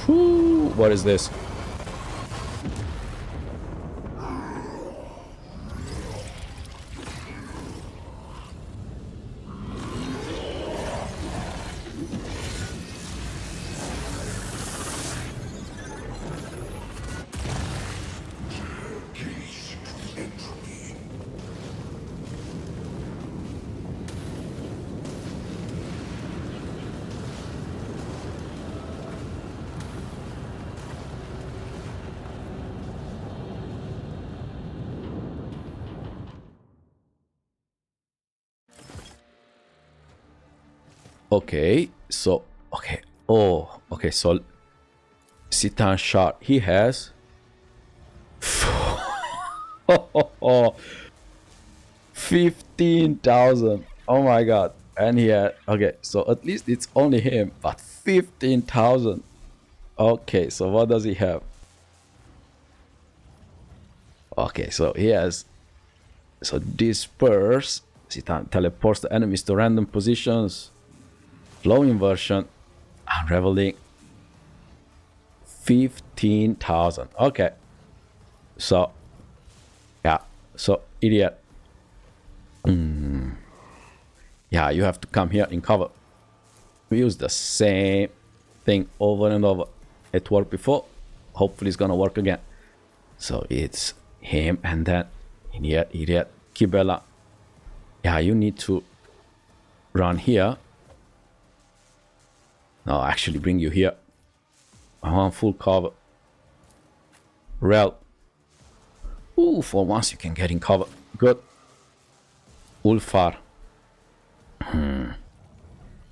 Whew, what is this? Okay, so okay. Oh, okay, so Citan shot. He has 15,000. Oh my god. And he had, okay, so at least it's only him, but 15,000. Okay, so what does he have? Okay, so he has, so disperse. Citan teleports the enemies to random positions. Flow inversion. Unraveling. 15,000. Okay. So, yeah. So, Yrliet. Yeah, you have to come here in cover. We use the same thing over and over. It worked before. Hopefully it's gonna work again. So it's him and then Yrliet, Kibellah. Yeah, you need to run here. No, actually bring you here. I want full cover. Rel. Ooh, for once you can get in cover. Good. Ulfar.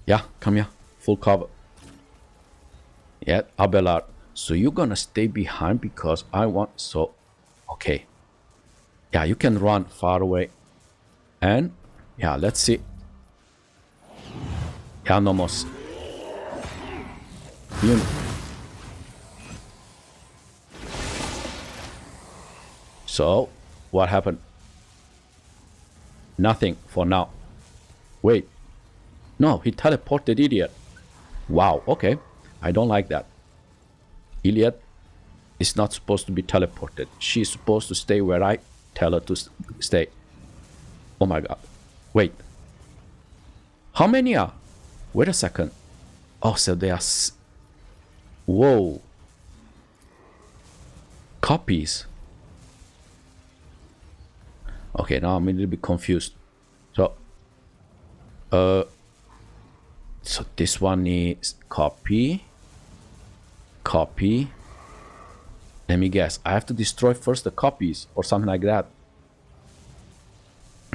Yeah, come here. Full cover. Yeah, Abelard. So you're gonna stay behind because I want, so, okay. Yeah, you can run far away. And, yeah, let's see. Yeah, Nomos. So, what happened? Nothing for now. Wait. No, he teleported Yrliet. Wow, okay. I don't like that. Yrliet is not supposed to be teleported. She's supposed to stay where I tell her to stay. Oh my god. Wait. How many are? Wait a second. Oh, so they are... Whoa. Copies. Okay, now I'm a little bit confused. So, so this one is copy. Copy. Let me guess. I have to destroy first the copies or something like that.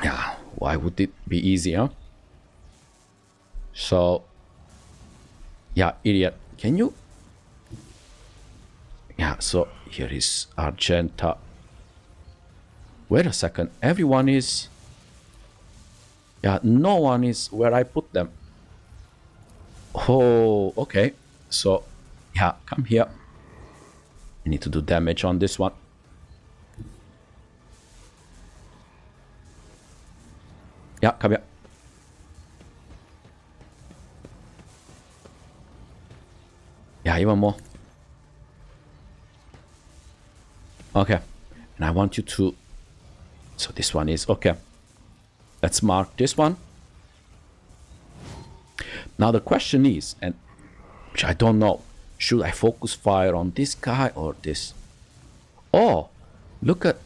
Yeah, why would it be easy, huh? So, yeah, Yrliet, can you? Yeah, so here is Argenta. Wait a second, everyone is... Yeah, no one is where I put them. Oh, okay. So, yeah, come here. I need to do damage on this one. Yeah, come here. Yeah, even more. Okay. And I want you to... So this one is... Okay. Let's mark this one. Now the question is, and which I don't know, should I focus fire on this guy or this? Oh, look at...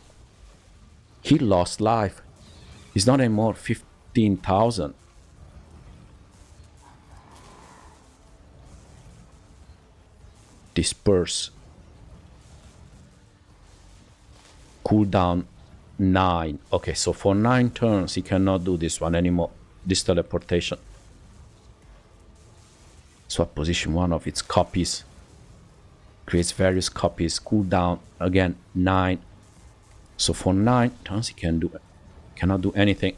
He lost life. He's not anymore 15,000. Disperse. Cooldown 9. Okay, so for 9 turns he cannot do this one anymore. This teleportation. Swap position one of its copies. Creates various copies. Cooldown again 9. So for 9 turns he cannot do anything.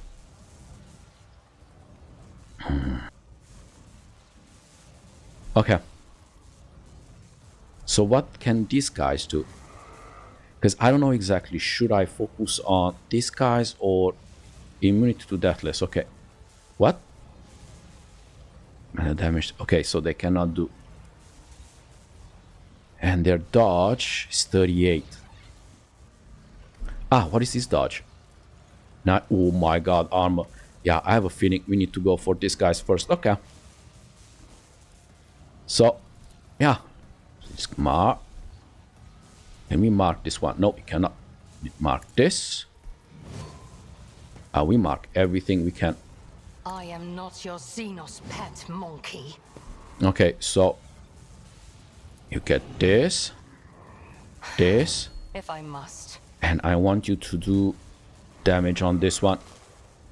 Okay. So what can these guys do? Because I don't know exactly, should I focus on these guys or immunity to deathless? Okay. What? Damage. Okay, so they cannot do. And their dodge is 38. Ah, what is this dodge? Not, oh my god, armor. Yeah, I have a feeling we need to go for these guys first. Okay. So, yeah. Let's mark. Can we mark this one? No, we cannot. Mark this. We mark everything we can. I am not your xenos pet monkey. Okay, so you get this, this, If I must. and I want you to do damage on this one.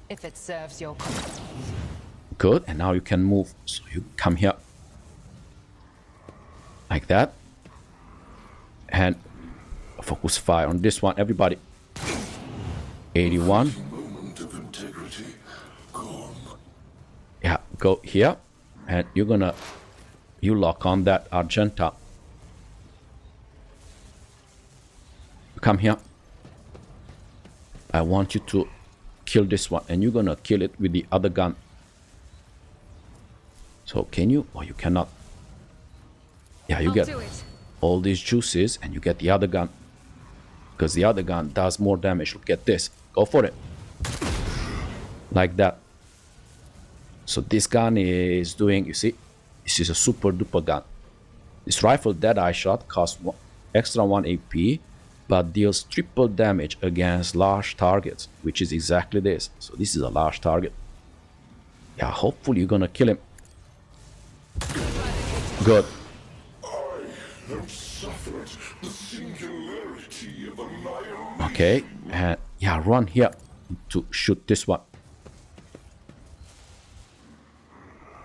If it serves your purpose. Good, and now you can move. So you come here. Like that. And focus fire on this one, everybody. 81. Moment of integrity. Gone. Yeah, go here. And you're gonna... You lock on that Argenta. Come here. I want you to kill this one. And you're gonna kill it with the other gun. So can you? Oh, you cannot. Yeah, you get all these juices and you get the other gun. Because the other gun does more damage. Look at this. Go for it. Like that. So this gun is doing, you see, this is a super duper gun. This rifle Deadeye shot costs extra 1 AP, but deals triple damage against large targets, which is exactly this. So this is a large target. Yeah, hopefully you're gonna kill him. Good. I have suffered the singularity of annihilation. Okay, and yeah, run here to shoot this one.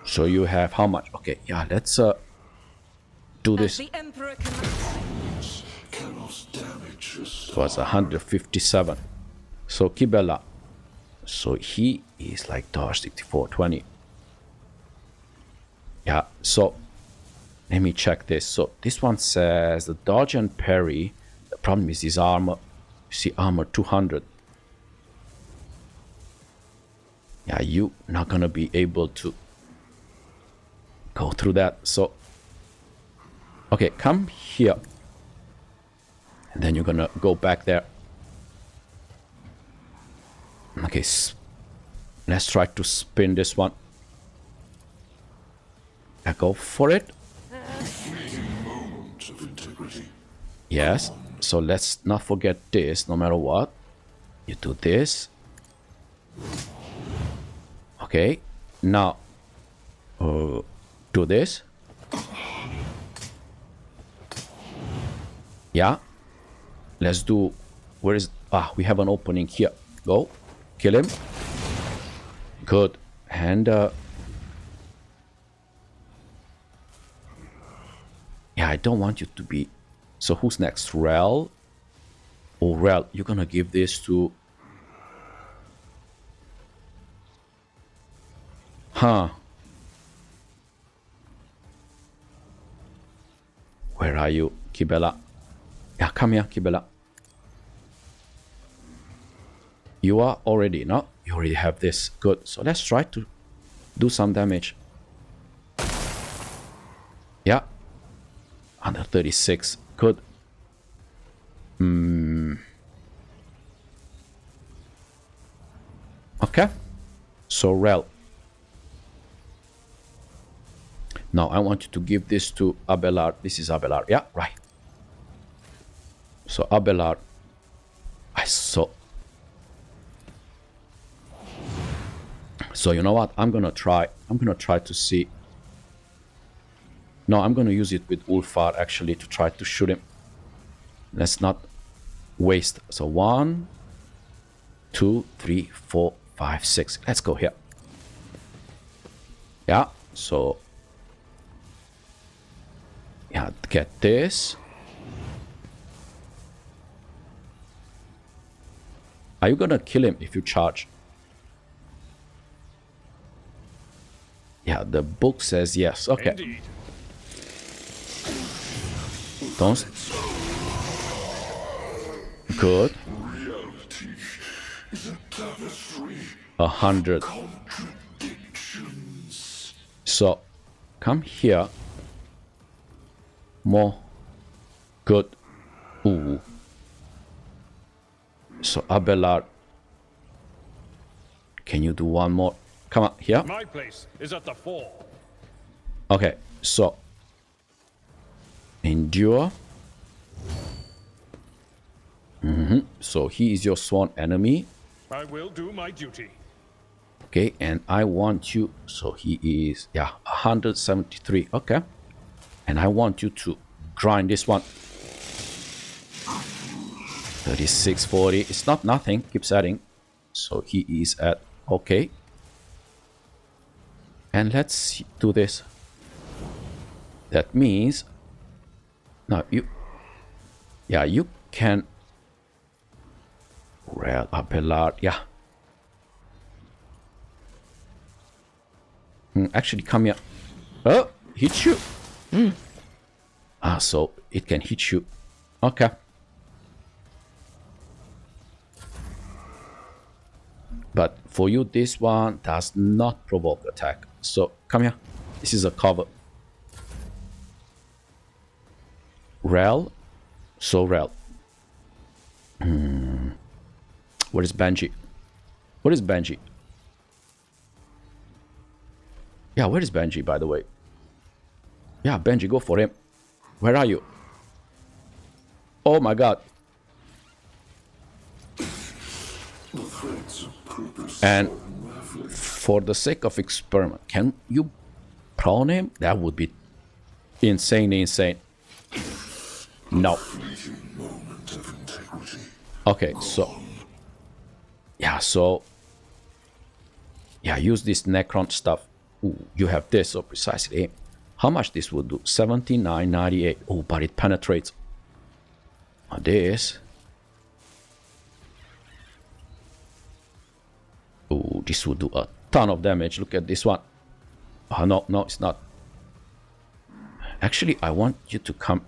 So you have how much? Okay, yeah, let's do this. The Emperor commands. Cannot damage us. It was 157. So Kibellah. So he is like dodge 6420. Yeah, so let me check this. So this one says the dodge and parry. The problem is his armor. You see, armor 200. Yeah, you not gonna be able to go through that. So okay, come here. And then you're gonna go back there. Okay, let's try to spin this one. Yeah, go for it. Moment of integrity. Yes. So let's not forget this, no matter what. You do this. Okay. Now, do this. Yeah. Let's do... Where is... Ah, we have an opening here. Go. Kill him. Good. And... yeah, I don't want you to be... So who's next? Rel? Oh, Rel, you're gonna give this to... Huh. Where are you, Kibellah? Yeah, come here, Kibellah. You are already, no? You already have this. Good. So let's try to do some damage. Yeah. 136. Good. Okay. So, Rel. Now, I want you to give this to Abelard. This is Abelard. Yeah, right. So, Abelard. I saw. So, you know what? I'm gonna try to see. No, I'm gonna use it with Ulfar, actually, to try to shoot him. Let's not waste. So, 1, 2, 3, 4, 5, 6. Let's go here. Yeah, so... yeah, get this. Are you gonna kill him if you charge? Yeah, the book says yes. Okay. Indeed. Don't. Good. Reality is a tapestry 100. contradictions. So, come here. More. Good. Ooh. So Abelard, can you do one more? Come on, here. My place is at the fall. Okay, so endure. So he is your sworn enemy. I will do my duty. Okay, and I want you. So he is 173. Okay, and I want you to grind this one. 3640. It's not nothing. Keeps adding. So he is at okay. And let's do this. That means now you can rail Abelard. Actually come here. Oh, hit you. So it can hit you. Okay. But for you, this one does not provoke attack. So come here. This is a cover. Rel. So Rel. Where is Benji? Where is Benji? Yeah, where is Benji, by the way? Yeah, Benji, go for him. Where are you? Oh my god. And for the sake of experiment, can you prone him? That would be insanely insane. No. Okay, so use this Necron stuff. Ooh, you have this, so precisely aim. How much this would do? 79.98. Oh, but it penetrates. This. Oh, this would do a ton of damage. Look at this one. Oh, no, it's not. Actually, I want you to come.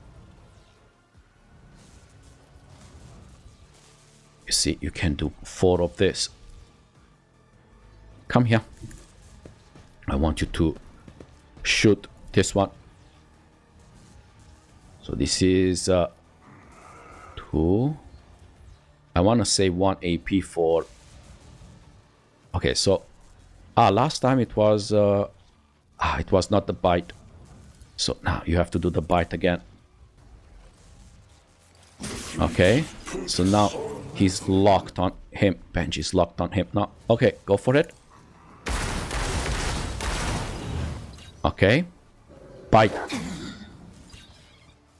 You see, you can do 4 of this. Come here. I want you to shoot this one. So this is 2. I want to save 1 AP for. Okay, so last time it was not the bite. So now you have to do the bite again. Okay, so now he's locked on him. Benji's locked on him now. Okay, go for it. Okay, bite.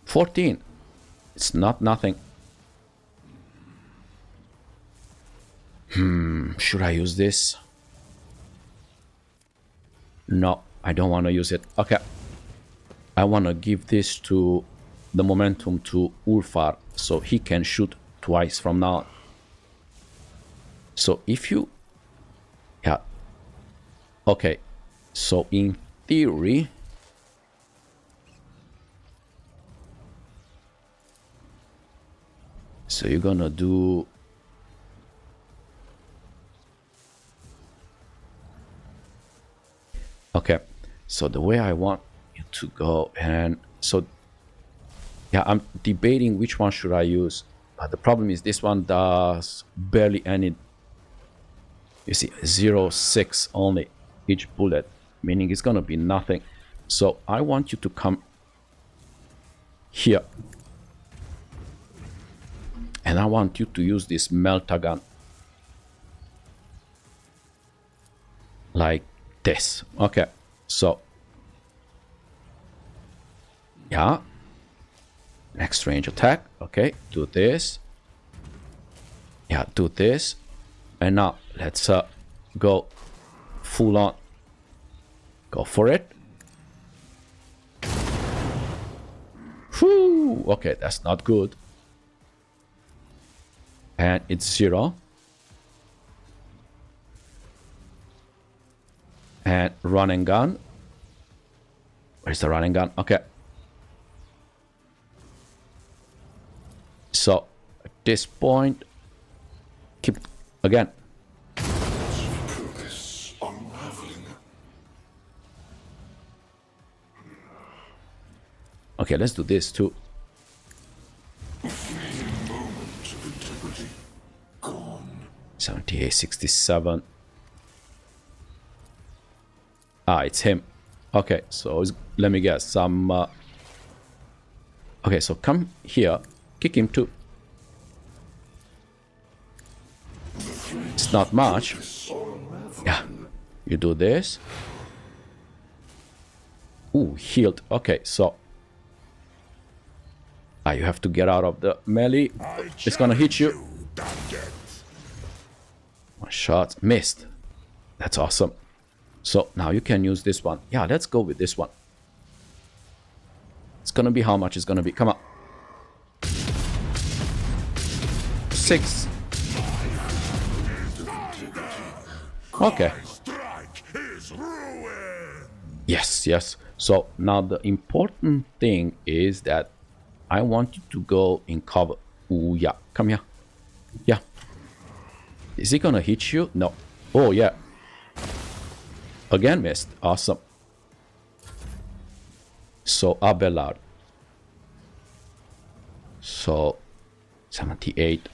14. It's not nothing. Should I use this? No, I don't want to use it. Okay. I want to give this to the momentum to Ulfar so he can shoot twice from now on. So if you... Yeah. Okay. So in theory... So you're gonna do... Okay, so the way I want you to go, and so yeah, I'm debating which one should I use, but the problem is this one does barely any. You see, 0.6 only each bullet, meaning it's gonna be nothing. So I want you to come here, and I want you to use this melta gun like this. Okay, so yeah, next range attack. Okay, do this. Yeah, do this, and now let's go full on. Go for it. Whew. Okay, that's not good. And it's 0. And run and gun. Where's the running gun? Okay. So at this point, keep again. Okay, let's do this too. 78, 67. Ah, it's him. Okay, so let me guess. Some... okay, so come here. Kick him too. It's not much. Yeah, you do this. Ooh, healed. Okay, so... ah, you have to get out of the melee. It's gonna hit you. One shot. Missed. That's awesome. So now you can use this one. Yeah, let's go with this one. It's gonna be how much it's gonna be. Come on. 6. Okay. Yes, yes. So now the important thing is that I want you to go in cover. Ooh, yeah. Come here. Yeah. Is he gonna hit you? No. Oh, yeah. Again missed. Awesome. So Abelard. So 78.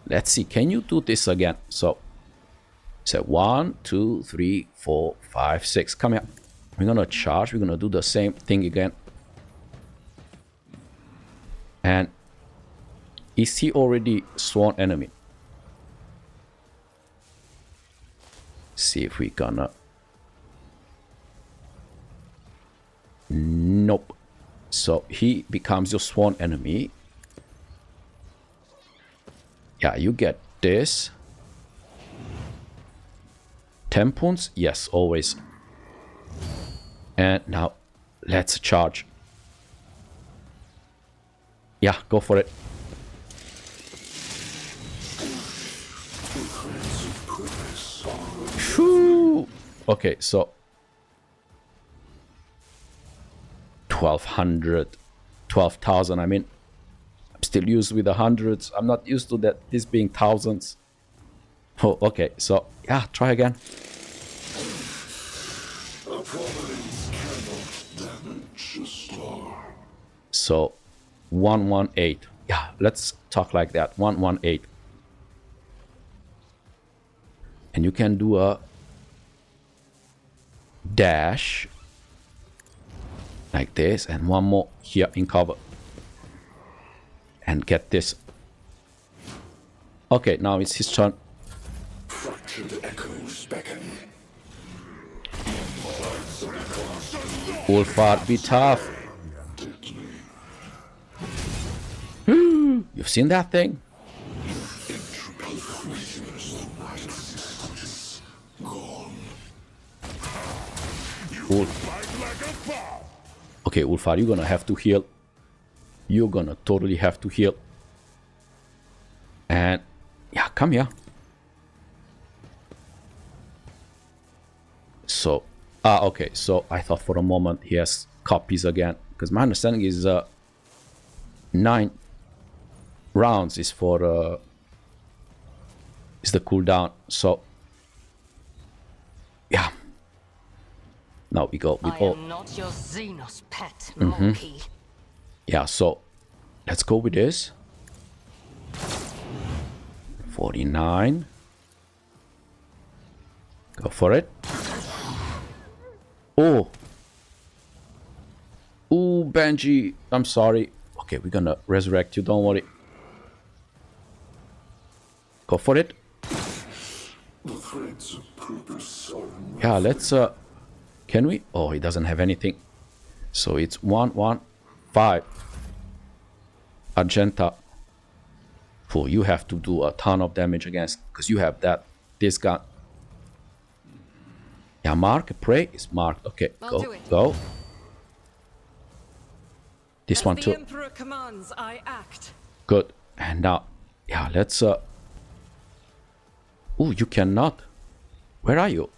Let's see. Can you do this again? So 1, 2, 3, 4, 5, 6. Come here. We're gonna charge. We're gonna do the same thing again. And is he already sworn enemy? See if we gonna... nope. So he becomes your sworn enemy. Yeah, you get this. 10 points? Yes, always. And now let's charge. Yeah, go for it. Whew. Okay, so 1200, 12,000. I mean, I'm still used with the hundreds. I'm not used to that. This being thousands. Oh, okay. So yeah, try again. So 118. Yeah, let's talk like that. 118. And you can do a dash like this, and one more here in cover, and get this. Okay, now it's his turn. Fractured echoes beckon. Ulfar, be tough. You've seen that thing? Okay, Ulfar, you're gonna have to heal. You're gonna totally have to heal. And yeah, come here. So, okay. So I thought for a moment he has copies again, because my understanding is 9 rounds is for is the cooldown. So yeah. Now we go with I all. am not your xenos pet, monkey. Yeah, so let's go with this. 49. Go for it. Oh. Ooh, Benji. I'm sorry. Okay, we're gonna resurrect you. Don't worry. Go for it. The threads of purpose are Yeah, let's can we? Oh, he doesn't have anything. So it's 115. Argenta. Oh, you have to do a ton of damage against, because you have this gun. Yeah, mark, prey is marked. Okay, go. This one too. The Emperor commands, I act. Good. And now, yeah, let's oh, you cannot. Where are you?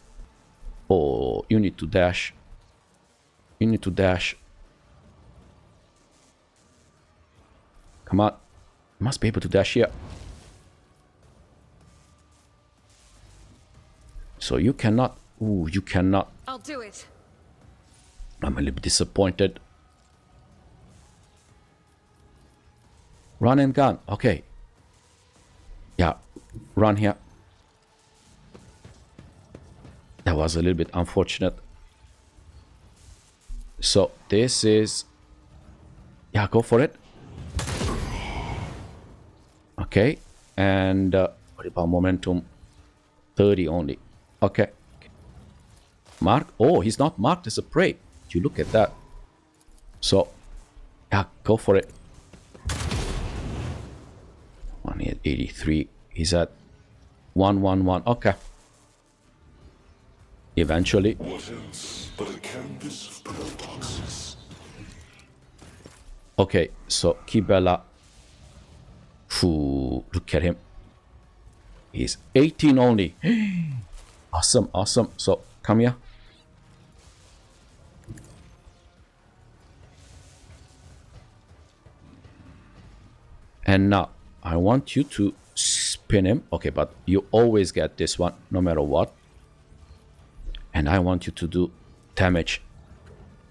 Oh, you need to dash. You need to dash. Come on. You must be able to dash here. So you cannot. Ooh, you cannot. I'll do it. I'm a little bit disappointed. Run and gun. Okay. Yeah. Run here. That was a little bit unfortunate. So this is... Yeah, go for it. Okay. And what about momentum? 30 only. Okay. Mark. Oh, he's not marked as a prey. You look at that. So, yeah, go for it. 183. He's at 111. Okay. Eventually. What else but a canvas of pillboxes? Okay, so Kibellah. Look at him. He's 18 only. Awesome, awesome. So, come here. And now, I want you to spin him. Okay, but you always get this one, no matter what. And I want you to do damage.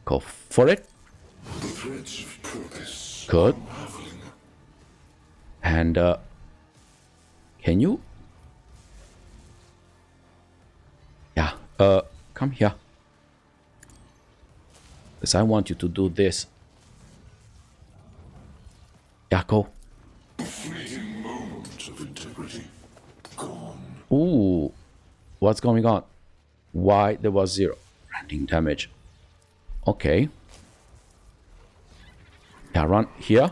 Go for it. The threads of purpose. Good. Unraveling. And, can you? Yeah, come here. Because I want you to do this. Yeah, go. Fleeting moment of integrity. Gone. Ooh, what's going on? Why there was 0? Rending damage. Okay. Yeah, run here.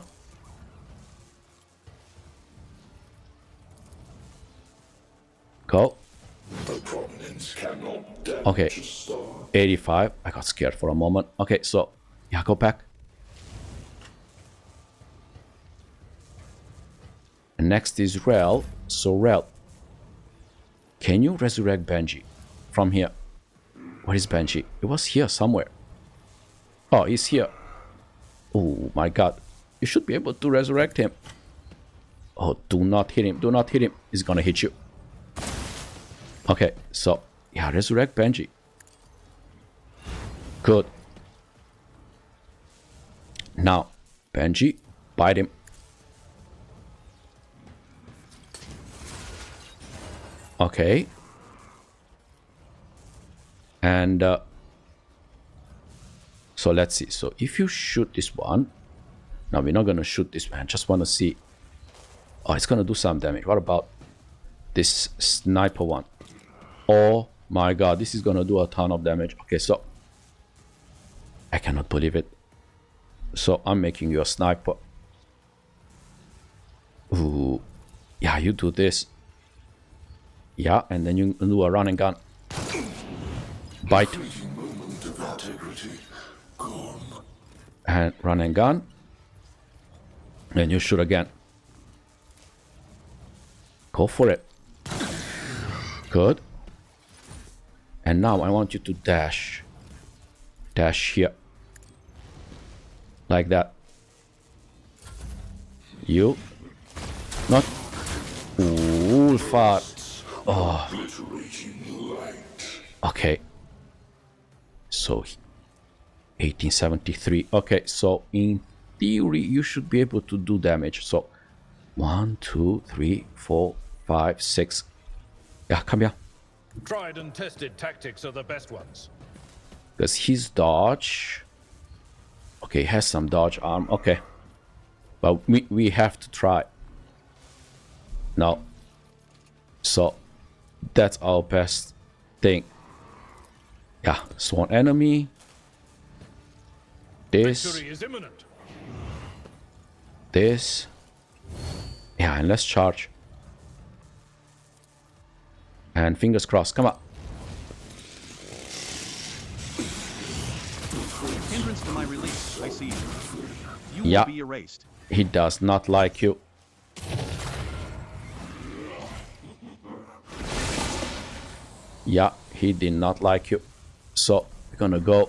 Go. A prominence cannot damage Okay. a star. 85. I got scared for a moment. Okay, so, yeah, go back. And next is Rel. So, Rel, can you resurrect Benji from here? Where is Benji? It was here somewhere. Oh, he's here. Oh my god. You should be able to resurrect him. Oh, do not hit him. Do not hit him. He's gonna hit you. Okay, so, yeah, resurrect Benji. Good. Now, Benji, bite him. Okay. And so let's see. So if you shoot this one, now we're not gonna shoot this one. Just want to see. Oh, it's gonna do some damage. What about this sniper one? Oh my god, this is gonna do a ton of damage. Okay, so I cannot believe it. So I'm making you a sniper. Ooh, yeah, you do this. Yeah, and then you do a run and gun. Bite. Fleeting moment of integrity. Gone. And run and gun. And you shoot again. Go for it. Good. And now I want you to dash. Dash here. Like that. You. Not. Ulfar. Oh. Obliterating light. Okay. So 1873. Okay, so in theory you should be able to do damage. So 1, 2, 3, 4, 5, 6. Yeah, come here. Tried and tested tactics are the best ones. Because his dodge. Okay, he has some dodge arm. Okay. But we have to try. No. So that's our best thing. Yeah, sworn enemy. This. Victory is imminent. This. Yeah, and let's charge. And fingers crossed. Come on. Hindrance to my release. I see you. You Yeah. will be erased. He does not like you. Yeah, he did not like you. So we're gonna go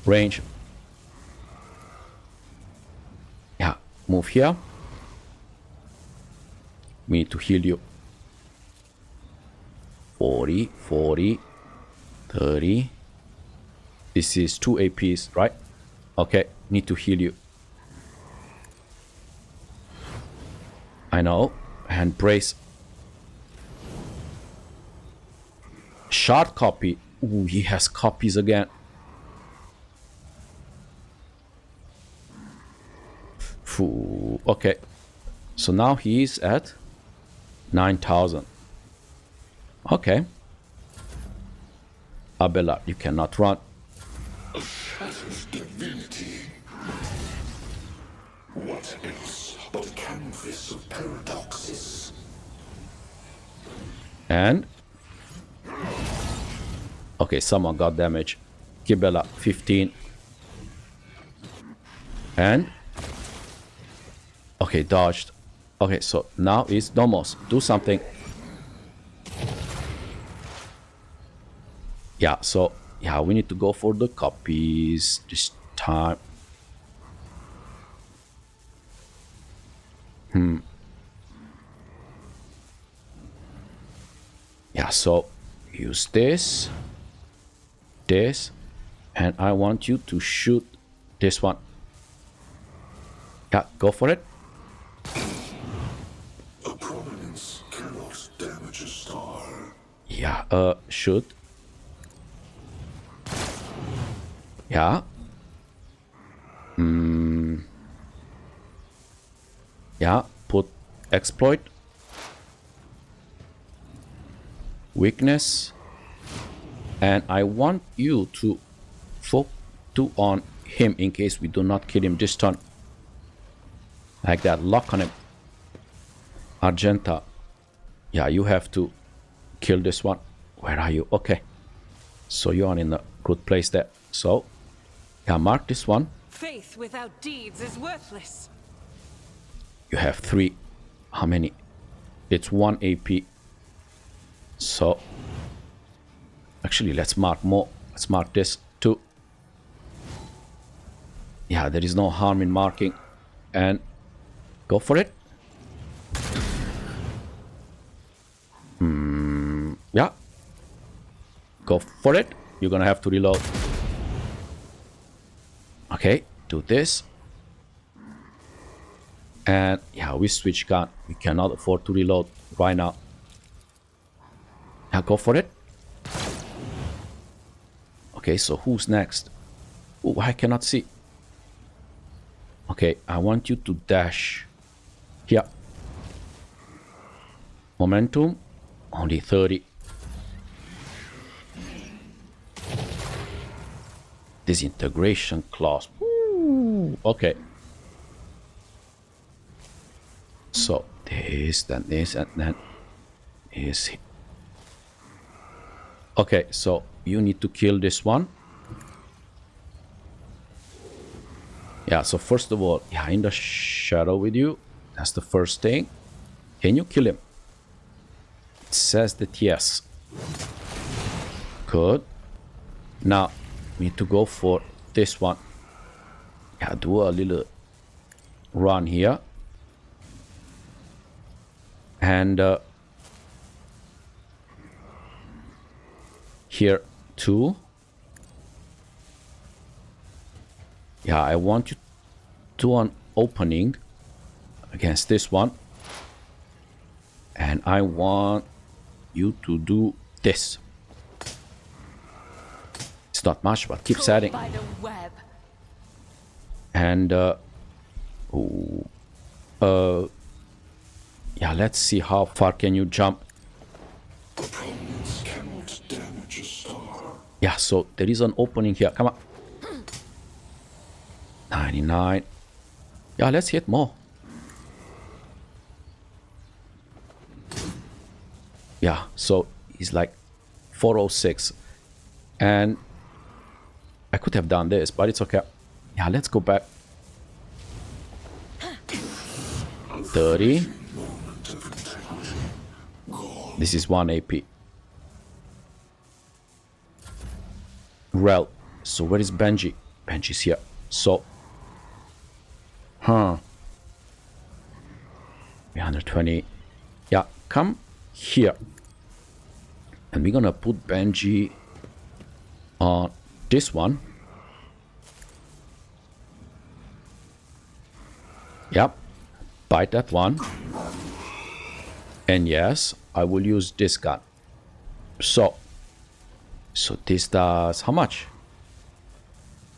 range. Yeah, move here. We need to heal you. 40, 40, 30. This is 2 APs, right? Okay, need to heal you. I know. And brace. Shard copy. Ooh, he has copies again. Phew, okay. So now he is at 9,000. Okay. Abelard, you cannot run. A shattered divinity. What else but a canvas of paradoxes? And okay, someone got damage. Kibellah 15. And okay, dodged. Okay, so now is Nomos. Do something. Yeah, so yeah, we need to go for the copies this time. Yeah, so use this, and I want you to shoot this one. Yeah, go for it. A prominence cannot damage a star. Yeah, shoot. Yeah. Yeah, put exploit. Weakness. And I want you to focus on him in case we do not kill him this turn. Like that, lock on him. Argenta. Yeah, you have to kill this one. Where are you? Okay. So you are in a good place there. So, yeah, mark this one. Faith without deeds is worthless. You have 3. How many? It's 1 AP. So, actually, let's mark more. Let's mark this 2. Yeah, there is no harm in marking. And go for it. Yeah. Go for it. You're gonna have to reload. Okay, do this. And yeah, we switch gun. We cannot afford to reload right now. Yeah, go for it. Okay, so who's next? Oh, I cannot see. Okay, I want you to dash here. Momentum, only 30. Disintegration clause. Woo. Okay. So this, then this, and then is. Okay, so you need to kill this one. Yeah, so first of all, yeah, in the shadow with you. That's the first thing. Can you kill him? It says that yes. Good. Now, we need to go for this one. Yeah, do a little run here. And here too. Yeah, I want you to do an opening against this one. And I want you to do this. It's not much, but keep setting. By the web. And yeah, let's see how far can you jump. A prominence cannot damage a star. Yeah, so there is an opening here. Come on. 99. Yeah, let's hit more. Yeah, so he's like 406. And I could have done this, but it's okay. Yeah, let's go back. 30. This is 1 AP. Rel. So where is Benji? Benji's here. So. 320. Yeah, come here. And we're gonna put Benji on this one. Yep. Bite that one. And yes, I will use this gun. So, So this does how much?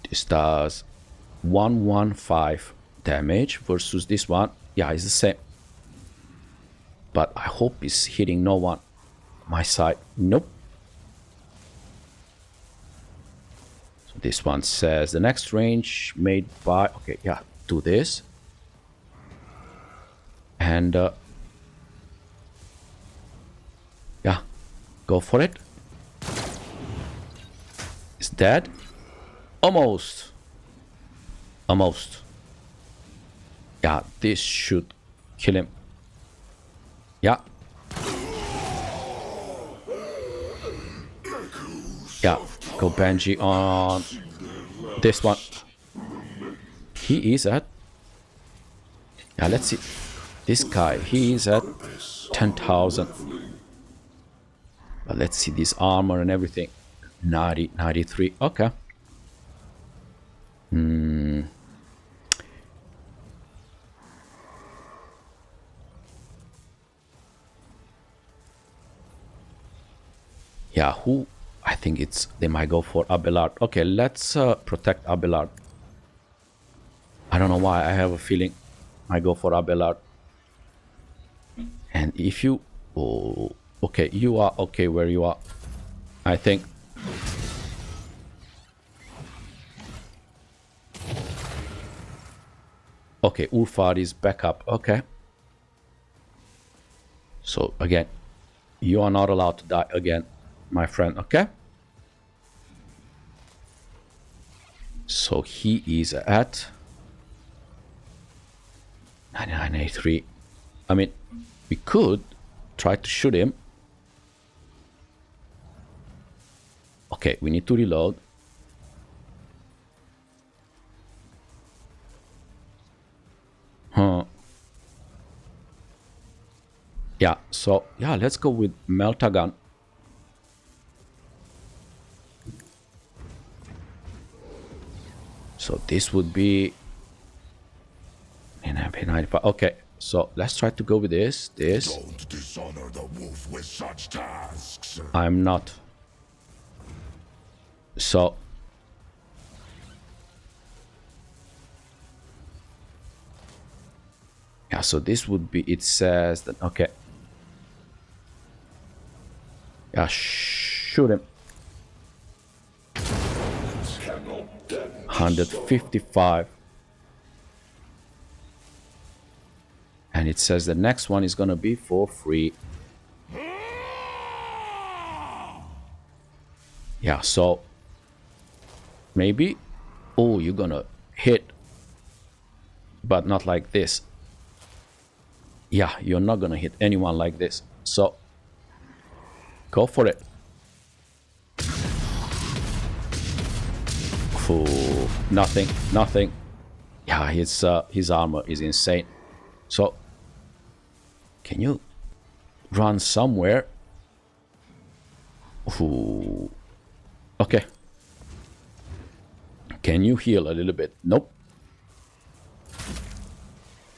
This does 115 damage versus this one. Yeah, it's the same. But I hope it's hitting no one. My side. Nope. So this one says the next range made by... Okay, yeah, do this. And... yeah, go for it. It's dead. Almost. Almost. Yeah, this should kill him. Yeah. Yeah, go Benji on this one. He is at... yeah, let's see. This guy, he is at 10,000. But let's see this armor and everything. 90, 93. Okay. Yeah, who? I think it's... they might go for Abelard. Okay, let's protect Abelard. I don't know why. I have a feeling I go for Abelard. And if you... oh, okay, you are okay where you are. I think. Okay, Ulfar is back up. Okay. So, again, you are not allowed to die again, my friend. Okay. So, he is at 9983. I mean, we could try to shoot him. Okay, we need to reload. Huh. Yeah, so, yeah, let's go with Meltagun. So this would be... 95. Okay, so let's try to go with this. Don't dishonor the wolf with such tasks. I'm not. So... yeah, so this would be... it says that... okay. Yeah, shoot him. 155. And it says the next one is gonna be for free. Yeah, so maybe... oh, you're gonna hit, but not like this. Yeah, you're not gonna hit anyone like this. So go for it. Ooh, nothing, nothing. Yeah, his armor is insane. So can you run somewhere? Ooh. Okay. Can you heal a little bit? Nope.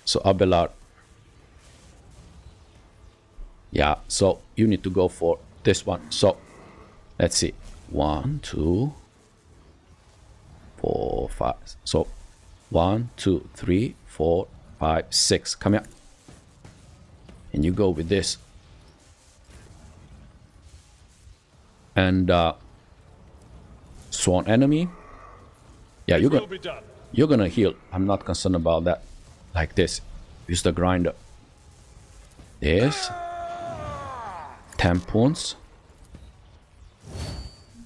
So Abelard. Yeah, so you need to go for this one. So let's see. 1, 2, 4, 5. So 1, 2, 3, 4, 5, 6. Come here. And you go with this. And sworn enemy. Yeah, you're gonna heal. I'm not concerned about that. Like this. Use the grinder. This. 10 points.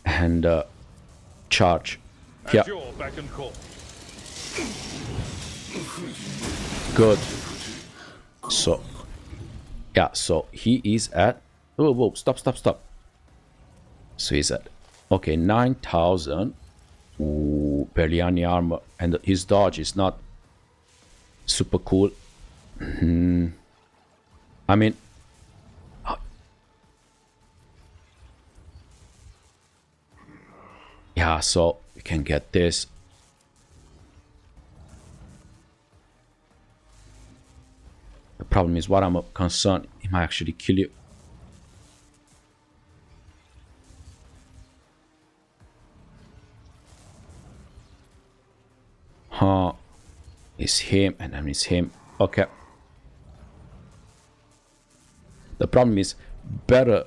And charge. Yeah. Good. So, yeah, so he is at... oh, whoa, stop. So he's at... okay, 9,000. Ooh, barely any armor. And his dodge is not super cool. I mean... yeah, so we can get this. The problem is what I'm concerned, he might actually kill you. it's him, and then it's him. Okay. The problem is, better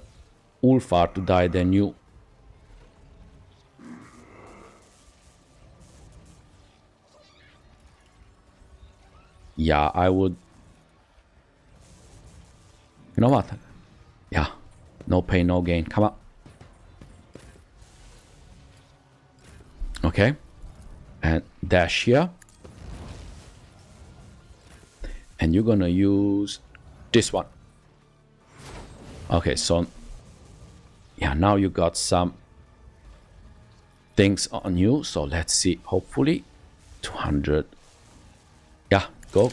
Ulfar to die than you. Yeah, I would. You know what? Yeah. No pain, no gain. Come on. Okay. And dash here. And you're gonna use this one. Okay, so yeah, now you got some things on you. So let's see. Hopefully 200. Yeah, go.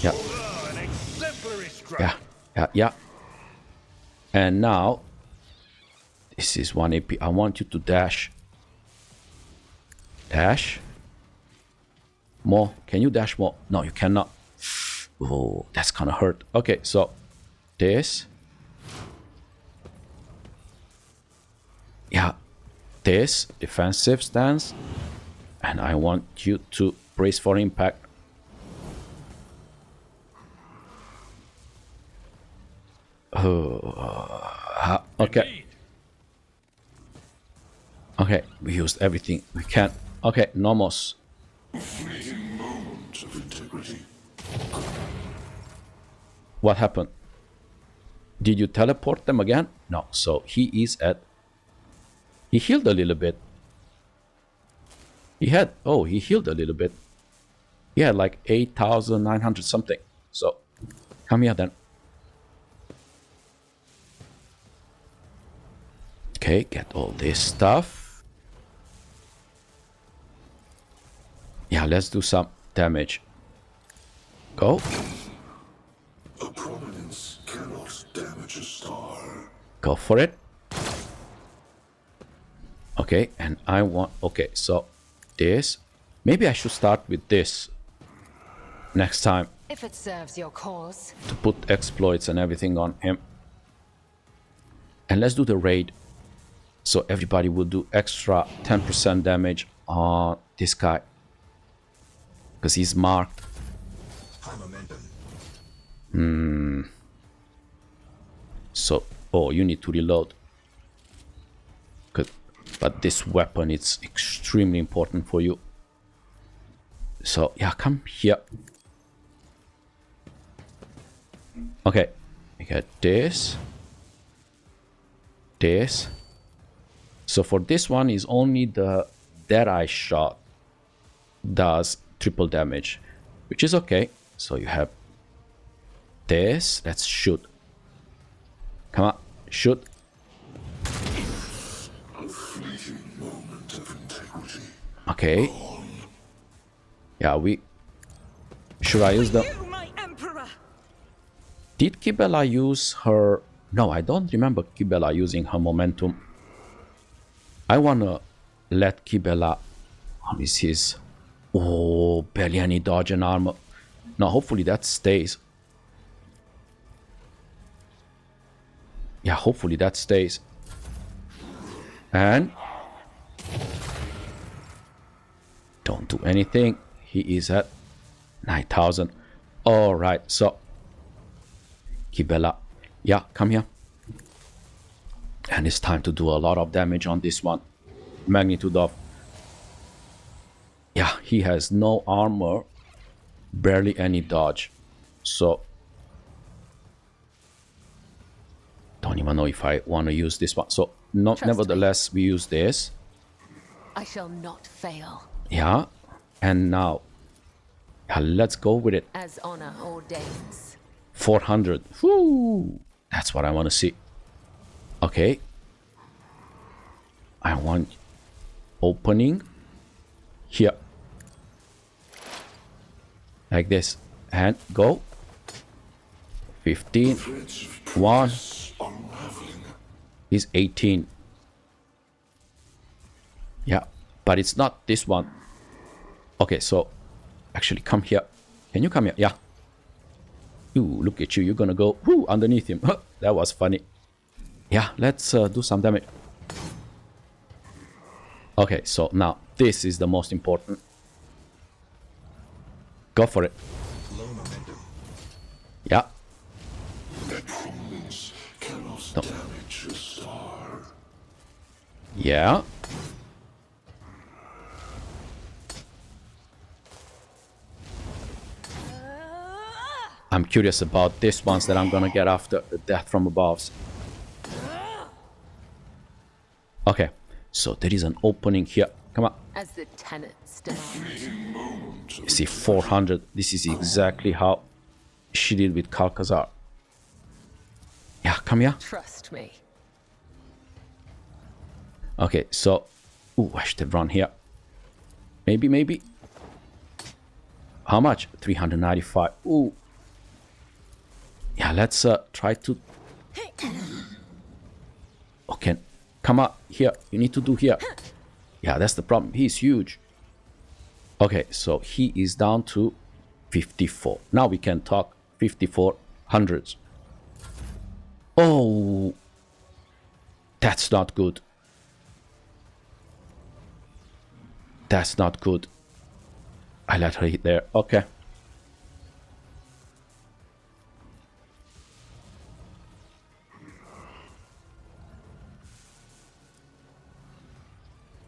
Yeah. An exemplary strike. Yeah. And now this is 1 AP. I want you to dash. Dash. More. Can you dash more? No, you cannot. Oh, that's gonna hurt. Okay, so this. Yeah. This defensive stance. And I want you to brace for impact. Okay. Okay, we used everything we can. Okay, Nomos. A fleeting moment of integrity. What happened? Did you teleport them again? No, so he is at... He healed a little bit. He healed a little bit. He had like 8,900 something. So, come here then. Okay, get all this stuff. Yeah, let's do some damage. Go. A prominence cannot damage a star. Go for it. Okay, and I want... Okay, so this... Maybe I should start with this next time If it serves your cause. to put exploits and everything on him. And let's do the raid. So everybody will do extra 10% damage on this guy. Because he's marked. So, oh, you need to reload. Good. But this weapon is extremely important for you. So, yeah, come here. Okay. We got this. This. So for this one is only the Deadeye shot does triple damage, which is okay. So you have this. Let's shoot. Come on, shoot. A fleeting moment of integrity. Okay. Yeah, we... Should I use the... You, my emperor! Did Kibellah use her... No, I don't remember Kibellah using her momentum. I wanna let Kibellah... How is his... Oh, barely any dodge and armor. Now, hopefully that stays. Yeah, hopefully that stays. And... Don't do anything. He is at 9,000. Alright, so... Kibellah. Yeah, come here. And it's time to do a lot of damage on this one. Magnitude of... Yeah, he has no armor. Barely any dodge. So... Don't even know if I want to use this one. So, no, nevertheless, we use this. I shall not fail. Yeah. And now... Yeah, let's go with it. As honor ordains. 400. Whoo! That's what I want to see. Okay. I want opening here. Like this. And go. 15. 1. Is 18. Yeah. But it's not this one. Okay, so actually come here. Can you come here? Yeah. Ooh, look at you. You're gonna go underneath him. That was funny. Yeah, let's do some damage. Okay, so now this is the most important. Go for it. Yeah. Prominence cannot No. damage a star. Yeah. I'm curious about this ones that I'm gonna get after the death from above. Okay, so there is an opening here. Come on. As the tenants demand. You see, 400. This is exactly how she did with Kalkazar. Yeah, come here. Trust me. Okay, so... Ooh, I should have run here. Maybe. How much? 395. Ooh. Yeah, let's try to... Okay, come on, here. You need to do here. Yeah, that's the problem. He's huge. Okay, so he is down to 54. Now we can talk 5400s. Oh, that's not good. That's not good. I let her hit there. Okay.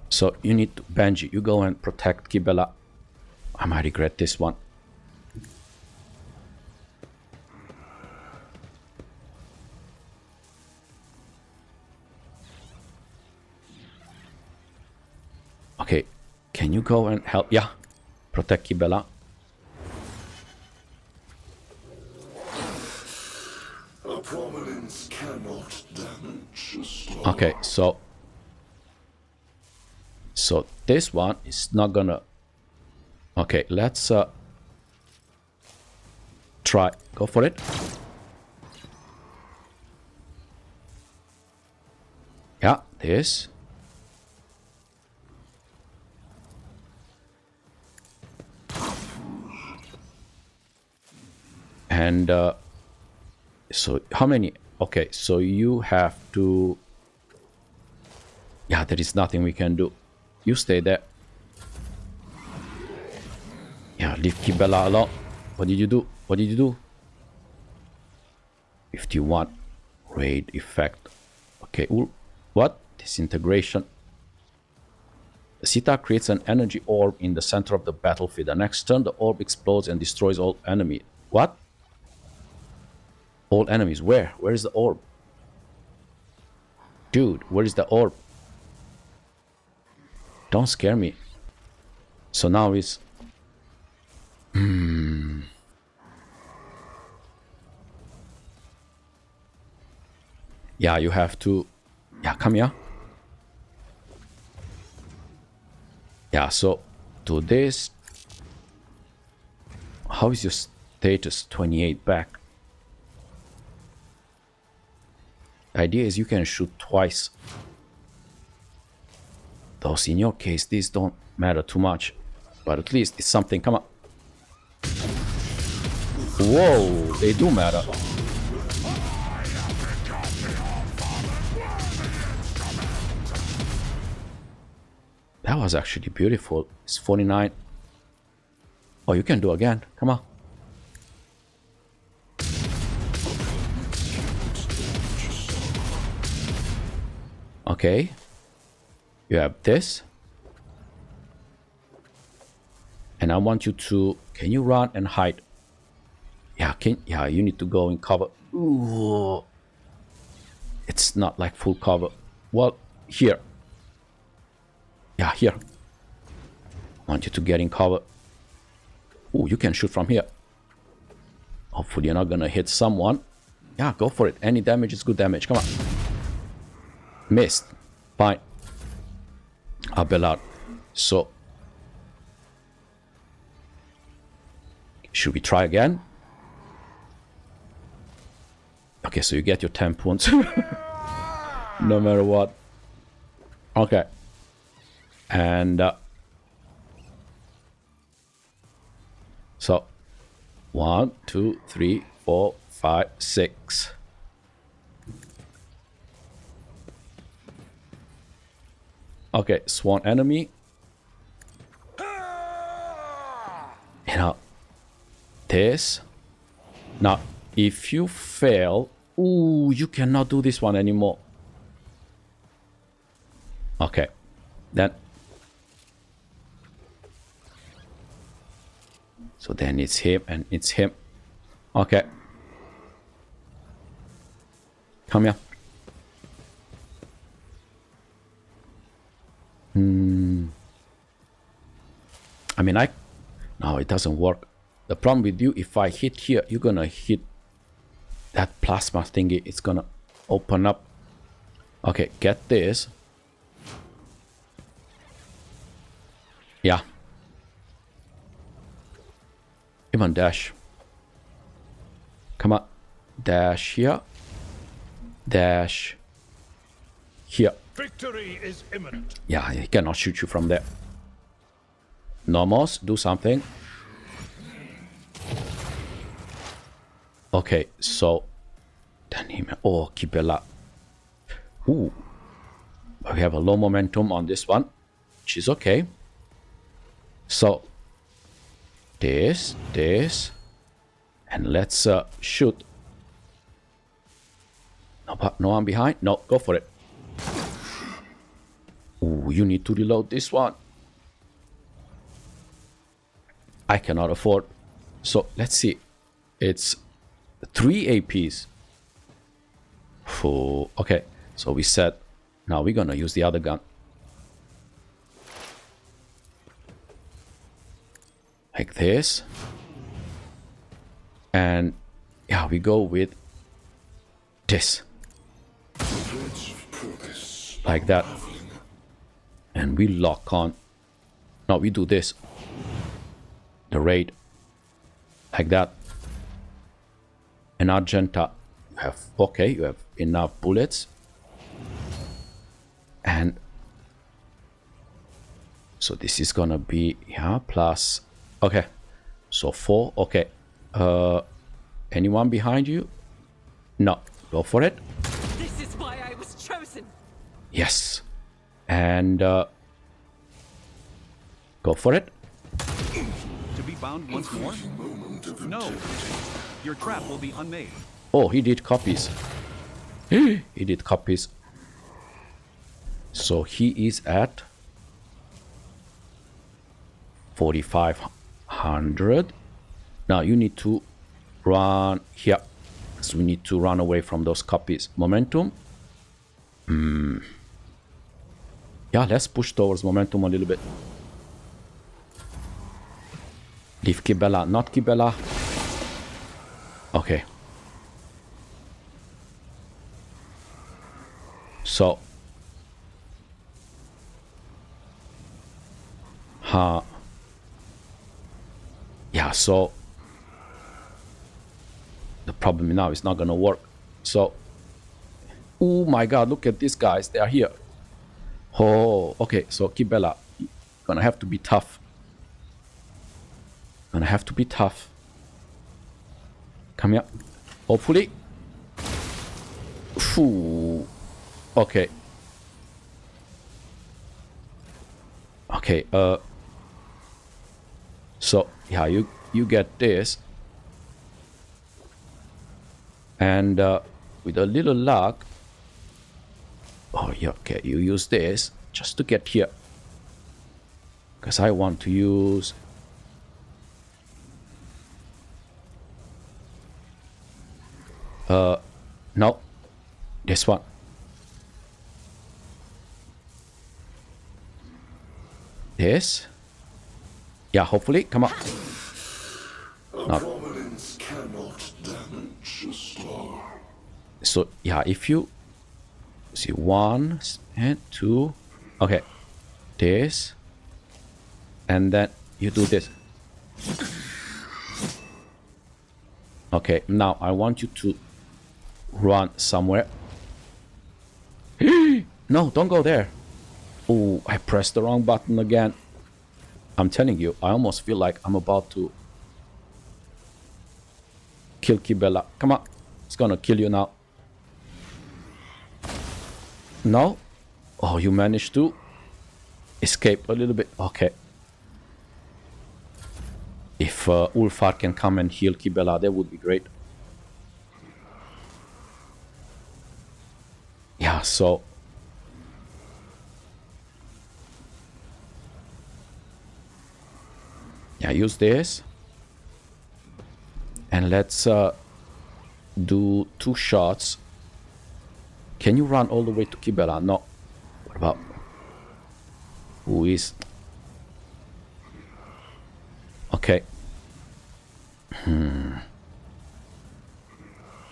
So you need to, Benji, you go and protect Kibellah. I might regret this one. Okay, can you go and help? Yeah, protect Kibellah. A prominence cannot damage a star. Okay, so this one is not gonna... Okay, let's try. Go for it. Yeah, this. And so how many? Okay, so you have to... Yeah, there is nothing we can do. You stay there. Yeah, leave Kibellah alone. What did you do? What did you do? 51. Raid effect. Okay, what? Disintegration. The Sita creates an energy orb in the center of the battlefield. The next turn, the orb explodes and destroys all enemy. What? All enemies. Where? Where is the orb? Dude, where is the orb? Don't scare me. So now it's... Yeah, you have to... Yeah, come here. Yeah, so do this. How is your status? 28 back. The idea is you can shoot twice. Those in your case, these don't matter too much. But at least it's something. Come on. Whoa, they do matter. That was actually beautiful. It's 49. Oh, you can do again. Come on. Okay. You have this. And I want you to... Can you run and hide? Yeah, you need to go in cover. Ooh. It's not like full cover. Well, here. Yeah, here. I want you to get in cover. Ooh, you can shoot from here. Hopefully you're not gonna hit someone. Yeah, go for it. Any damage is good damage. Come on. Missed. Fine. Abelard. So... Should we try again? Okay, so you get your 10 points. No matter what. Okay. And... so... 1, 2, 3, 4, 5, 6. Okay, sworn enemy. You know, this. Now, if you fail, ooh, you cannot do this one anymore. Okay, then. So then it's him and it's him. Okay. Come here. I mean, no, it doesn't work. The problem with you, if I hit here, you're gonna hit that plasma thingy. It's gonna open up. Okay, get this. Yeah. Even dash. Come on. Dash here. Dash here. Victory is imminent. Yeah, he cannot shoot you from there. Nomos, do something. Okay, so then him. Oh, Kibellah. Ooh, we have a low momentum on this one, which is okay. So this, and let's shoot. No one behind. No, go for it. Ooh, you need to reload this one. I cannot afford. So let's see. It's 3 APs. Okay, so we said now we're gonna use the other gun. Like this. And yeah, we go with this. Like that. And we lock on. No, we do this. The raid. Like that. And Argenta. You have, okay, you have enough bullets. And so this is gonna be, yeah, plus, okay. So 4, okay. Anyone behind you? No, go for it. This is why I was chosen. Yes. And go for it. To be bound once more? No. Your trap will be unmade. Oh, he did copies. He did copies. So he is at 4,500. Now you need to run here. So we need to run away from those copies. Momentum. Yeah, let's push towards momentum a little bit. Leave Kibellah, not Kibellah. Okay. So. Yeah, so. The problem now is not gonna work. So. Oh my god, look at these guys. They are here. Oh, okay. So Kibellah, gonna have to be tough. Gonna have to be tough. Come here. Hopefully. Phew. Okay. Okay. So yeah, you get this, and with a little luck. Oh, yeah, okay, you use this just to get here. Because I want to use... no. This one. This. Yeah, hopefully. Come on. No. Cannot damage a star. So, yeah, if you... See, 1 and 2. Okay. This. And then you do this. Okay, now I want you to run somewhere. No, don't go there. Oh, I pressed the wrong button again. I'm telling you, I almost feel like I'm about to kill Kibellah. Come on. It's gonna kill you now. No? Oh, you managed to escape a little bit. Okay. If Ulfar can come and heal Kibellah, that would be great. Yeah, so yeah, use this. And let's do 2 shots. Can you run all the way to Kibellah? No. What about... Who is... Okay.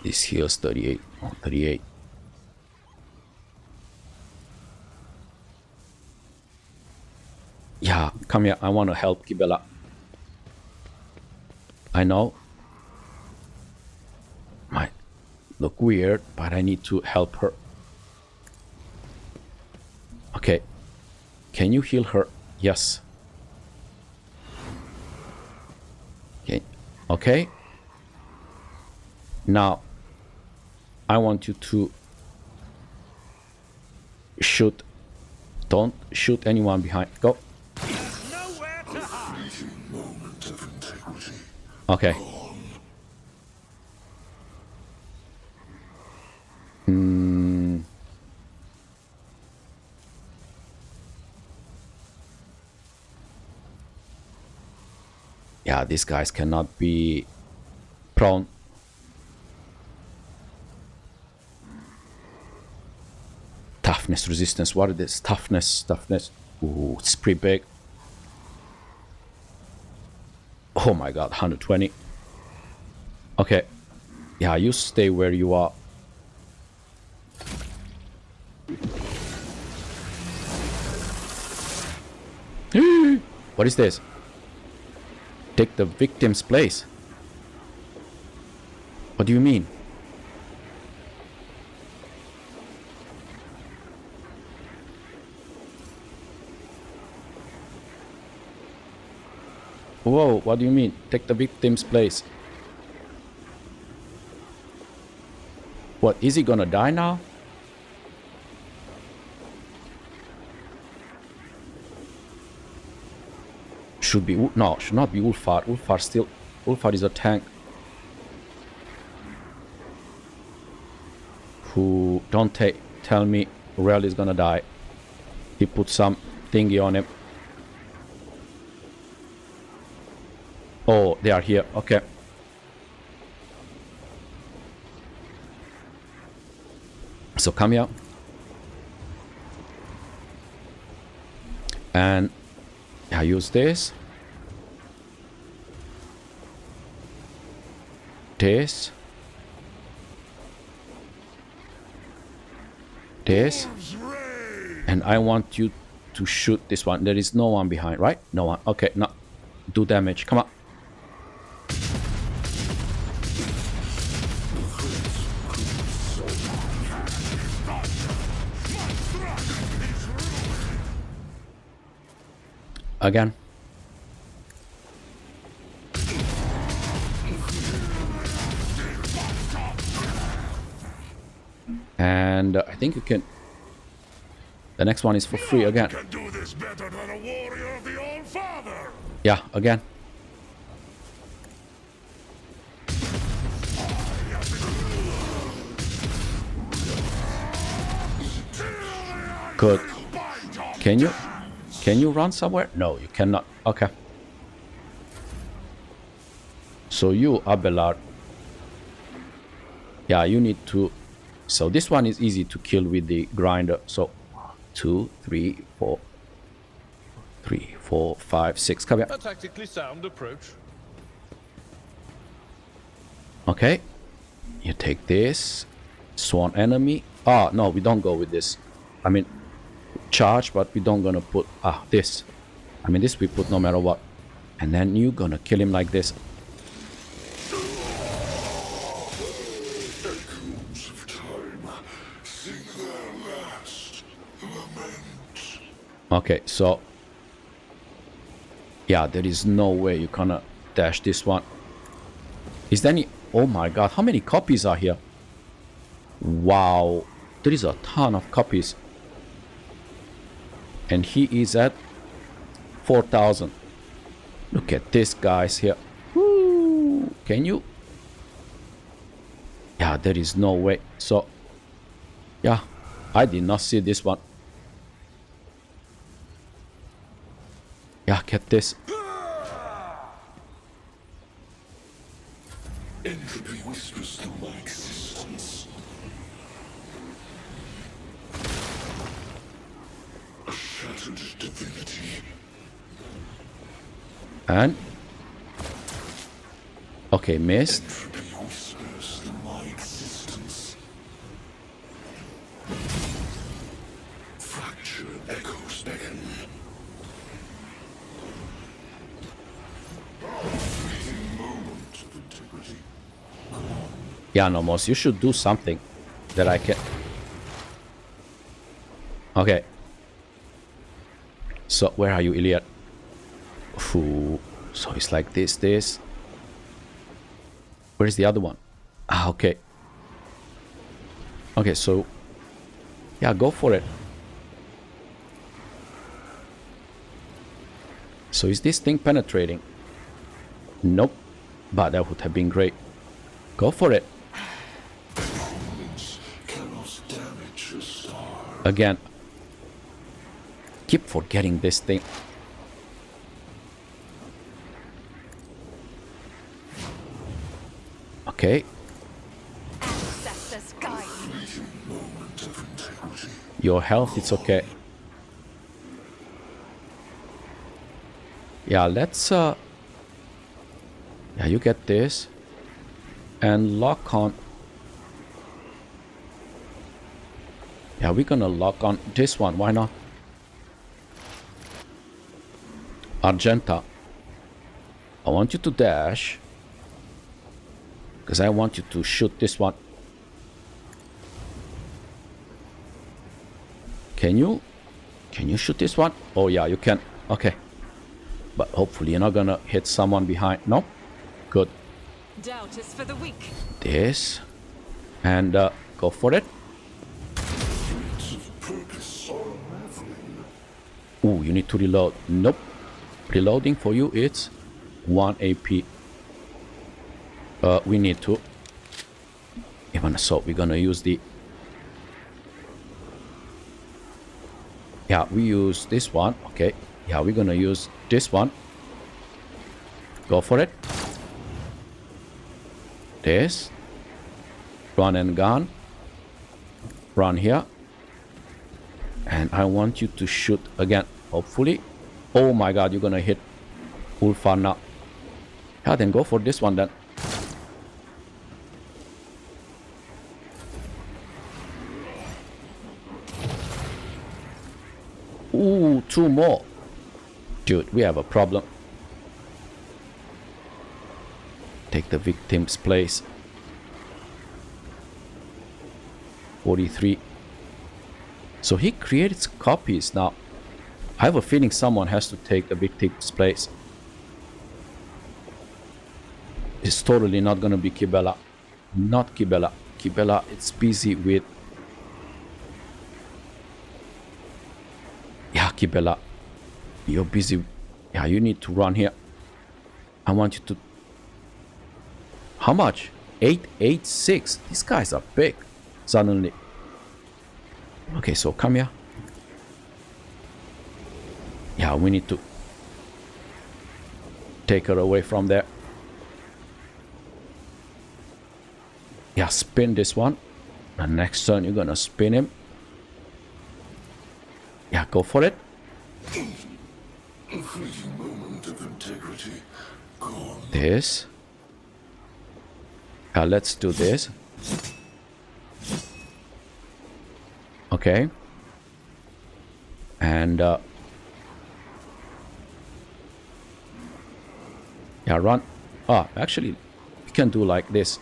This heals 38. Oh, 38. Yeah, come here. I want to help Kibellah. I know. Might look weird, but I need to help her. Okay. Can you heal her? Yes. Okay. Okay. Now, I want you to shoot. Don't shoot anyone behind. Go. Nowhere to hide. Moment of integrity. Okay. Yeah, these guys cannot be prone. Toughness, resistance. What is this? Toughness, toughness. Ooh, it's pretty big. Oh my god, 120. Okay. Yeah, you stay where you are. What is this? Take the victim's place. What do you mean? Whoa, what do you mean? Take the victim's place. What, is he gonna die now? Should be, no, should not be Ulfar. Ulfar is a tank. Who, don't tell me Yrliet is gonna die. He put some thingy on him. Oh, they are here. Okay. So come here. And I use this. This. This. And I want you to shoot this one. There is no one behind, right? No one. Okay, now do damage. Come on. Again. And I think you can... The next one is for free again. Can do this better than a warrior of the All-Father. Yeah, again. Good. Can you run somewhere? No, you cannot. Okay. So you, Abelard. Yeah, you need to... So this one is easy to kill with the grinder. So 2, 3, 4. 3, 4, 5, 6. Come here. A tactically sound approach. Okay. You take this. Sworn enemy. Ah, no, we don't go with this. I mean, charge, but we don't gonna put this. I mean, this we put no matter what. And then you gonna kill him like this. Echoes of time sing their last lament. Okay, so yeah, there is no way you gonna dash this one. Is there any... Oh my god, how many copies are here? Wow, there is a ton of copies. And he is at 4,000. Look at this, guys, here. can you? Yeah, there is no way. So, yeah, I did not see this one. Yeah, get this. Entropy whispers through my existence. A shattered divinity. And okay, missed. Entropy whispers through my existence. Fracture echoes beckon. Fleeting moment of integrity. Yeah, Nomos, you should do something that I can. Okay. So where are you, Yrliet? Ooh, so it's like this. Where's the other one? Ah, okay. Okay, so yeah, go for it. So is this thing penetrating? Nope. But that would have been great. Go for it. Opponents cannot damage a star. Again. Keep forgetting this thing. Okay. Ancestors guide. Fleeting moment of integrity. Your health, it's okay. Yeah, let's yeah, you get this. And lock on. Yeah, we're gonna lock on this one, why not? Argenta. I want you to dash. Because I want you to shoot this one. Can you? Can you shoot this one? Oh yeah, you can. Okay. But hopefully you're not gonna hit someone behind. No? Good. Doubt is for the weak. This. And go for it. Threads of purpose are unraveling. Ooh, you need to reload. Nope. Reloading for you, it's 1 AP. We need to. Even so, we're gonna use the. Yeah, we use this one. Okay. Yeah, we're gonna use this one. Go for it. This. Run and gun. Run here. And I want you to shoot again. Hopefully. Oh my god, you're gonna hit Ulfar now. Yeah, then go for this one then. Ooh, 2 more. Dude, we have a problem. Take the victim's place. 43. So he creates copies now. I have a feeling someone has to take the victim's place. It's totally not gonna be Kibellah. Not Kibellah. Kibellah, it's busy with... Yeah, Kibellah. You're busy. Yeah, you need to run here. I want you to... How much? 886. These guys are big. Suddenly. Okay, so come here. Yeah, we need to take her away from there. Yeah, spin this one. The next turn you're gonna spin him. Yeah, go for it. A fleeting moment of integrity. Gone. This. Yeah, let's do this. Okay. And yeah, run. Ah, actually, we can do like this.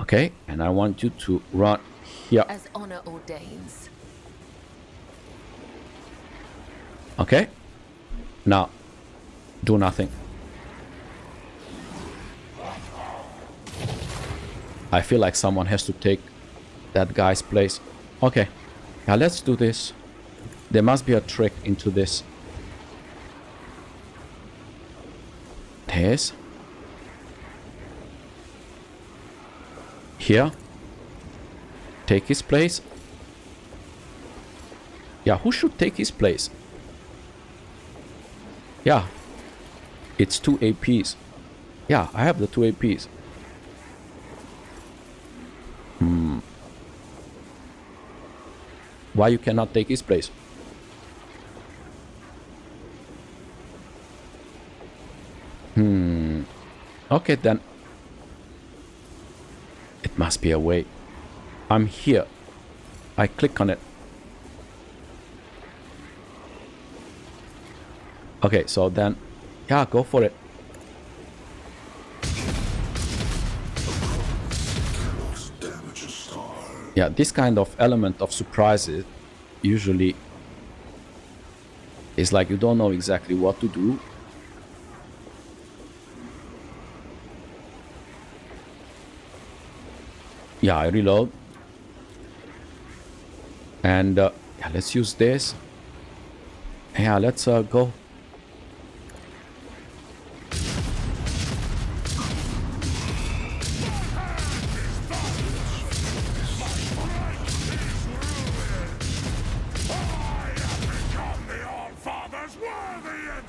Okay, and I want you to run here. As honor ordains. Okay. Now, do nothing. I feel like someone has to take that guy's place. Okay. Now let's do this. There must be a trick into this. This. Here. Take his place. Yeah, who should take his place? Yeah. It's 2 APs. Yeah, I have the 2 APs. Why you cannot take his place? Okay, then. It must be a way. I'm here. I click on it. Okay, so then, yeah, go for it. Yeah, this kind of element of surprises usually is like you don't know exactly what to do. Yeah, I reload. And yeah, let's use this. Yeah, let's go.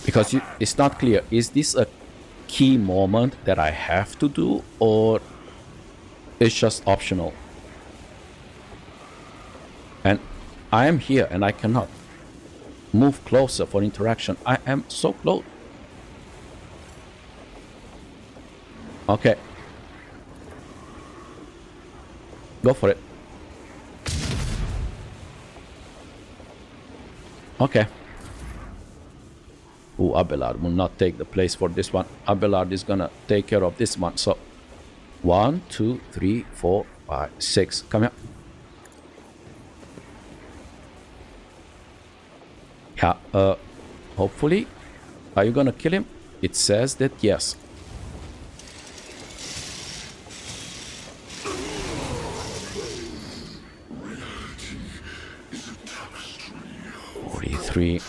Because it's not clear, is this a key moment that I have to do, or it's just optional? And I am here and I cannot move closer for interaction. I am so close. Okay. Go for it. Okay. Ooh, Abelard will not take the place for this one. Abelard is gonna take care of this one. So 1, 2, 3, 4, 5, 6. Come here. Yeah, hopefully. Are you gonna kill him? It says that yes. Three.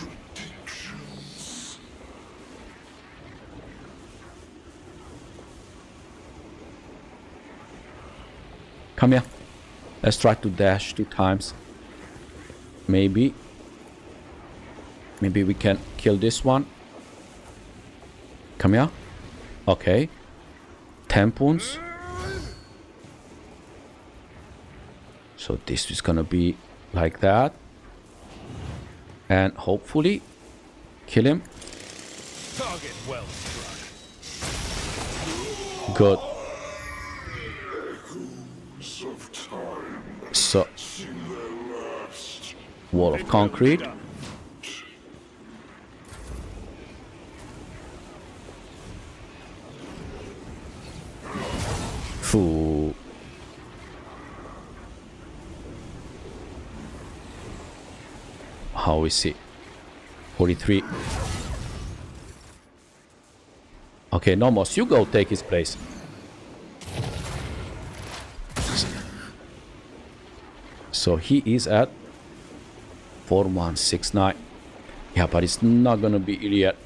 Come here. Let's try to dash 2 times. Maybe we can kill this one. Come here. Okay. 10 points. So this is gonna be like that. And hopefully kill him. Target well struck. Good. So, wall of concrete. Foo. How is it? 43. Okay, Nomos, you go take his place. So he is at 4169. Yeah, but it's not gonna be Yrliet.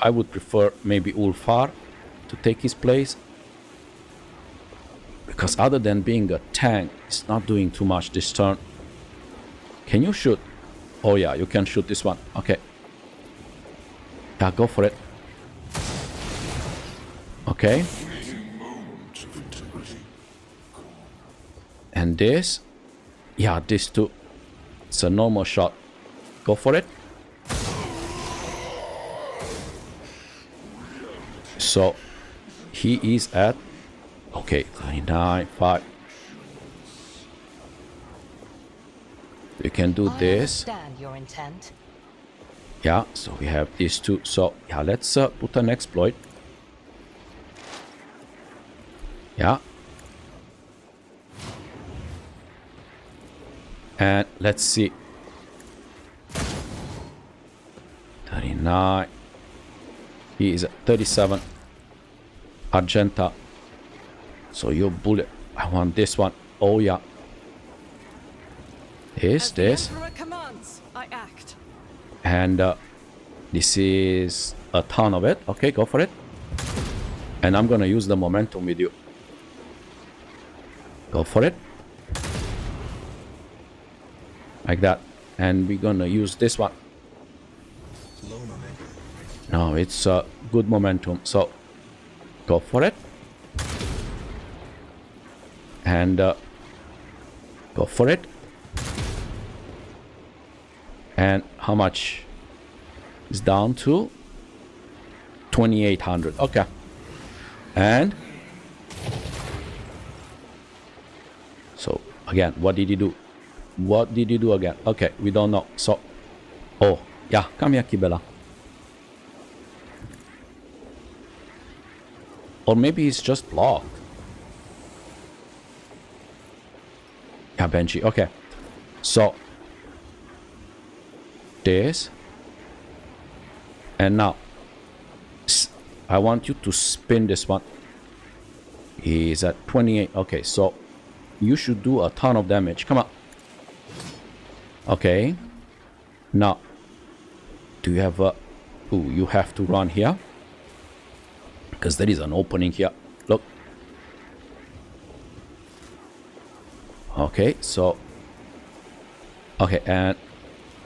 I would prefer maybe Ulfar to take his place. Because other than being a tank, it's not doing too much this turn. Can you shoot? Oh yeah, you can shoot this one. Okay. Yeah, go for it. Okay. And this. Yeah, this too. It's a normal shot. Go for it. So, he is at... Okay, 39, 5. We can do this. I understand your intent. Yeah, so we have these two. So, yeah, let's put an exploit. Yeah. And let's see. 39. He is at 37. Argenta. So your bullet. I want this one. Oh yeah. As the This. Emperor commands, I act. And this is a ton of it. Okay, go for it. And I'm gonna use the momentum with you. Go for it. Like that. And we're gonna use this one. No, it's good momentum. So go for it. And go for it. And how much? It's down to 2800. Okay. And so again, what did he do? What did he do again? Okay, we don't know. So, oh yeah, come here, Kibellah. Or maybe he's just blocked. Yeah, Benji. Okay, so this, and now I want you to spin this one. He's at 28. Okay, so you should do a ton of damage. Come on. Okay. Now, do you have a... Ooh, you have to run here. Because there is an opening here. Look. Okay, so... Okay, and...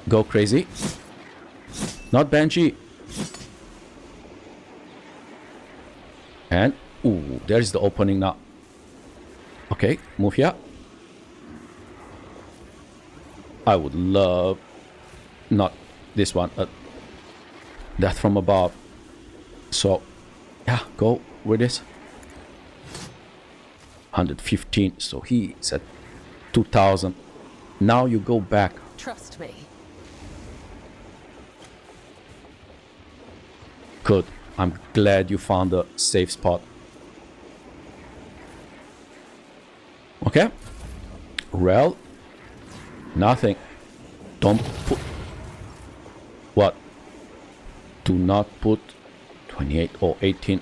Go crazy. Not Banshee. And... Ooh, there's the opening now. Okay, move here. I would love... Not this one. That from above. So, yeah, go with this. 115. So he's at 2000. Now you go back. Trust me. Good. I'm glad you found a safe spot. Okay. Well, nothing. Don't put... What? Do not put 28 or 18.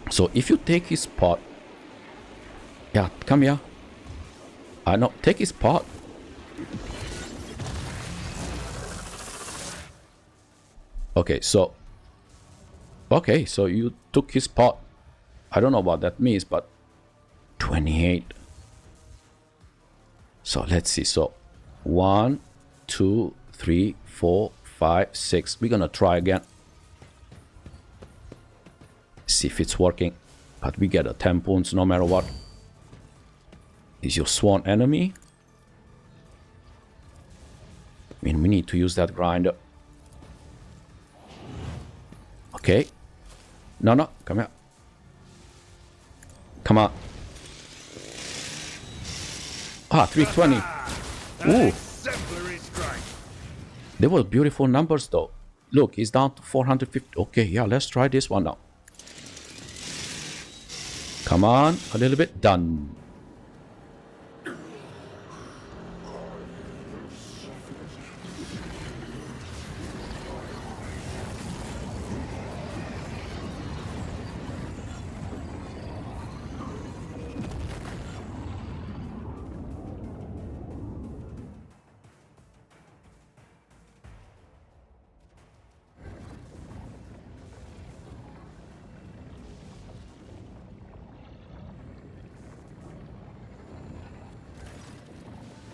So if you take his spot... Yeah, come here. I know. Take his spot. Okay, so... Okay, so you took his spot. I don't know what that means, but 28. So let's see. So 1, 2, 3, 4, 5, 6. We're gonna try again. See if it's working. But we get a 10 points no matter what. Is your sworn enemy? I mean, we need to use that grinder. Okay. No, come here. Come on. Ah, 320. Ooh. They were beautiful numbers though. Look, he's down to 450. Okay, yeah, let's try this one now. Come on, a little bit. Done.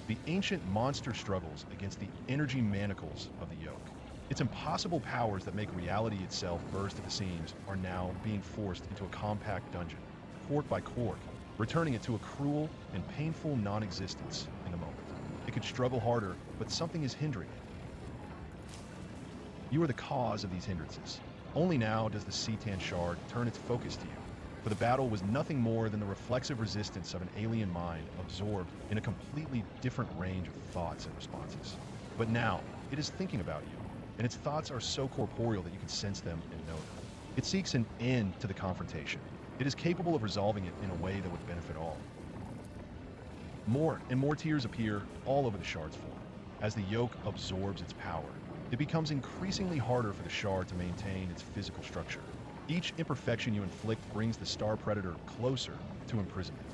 The ancient monster struggles against the energy manacles of the yoke. Its impossible powers that make reality itself burst at the seams are now being forced into a compact dungeon, cork by cork, returning it to a cruel and painful non-existence in the moment. It could struggle harder, but something is hindering it. You are the cause of these hindrances. Only now does the Cetan shard turn its focus to you. For the battle was nothing more than the reflexive resistance of an alien mind absorbed in a completely different range of thoughts and responses. But now, it is thinking about you, and its thoughts are so corporeal that you can sense them and know them. It seeks an end to the confrontation. It is capable of resolving it in a way that would benefit all. More and more tears appear all over the shard's form. As the yoke absorbs its power, it becomes increasingly harder for the shard to maintain its physical structure. Each imperfection you inflict brings the Star Predator closer to imprisonment.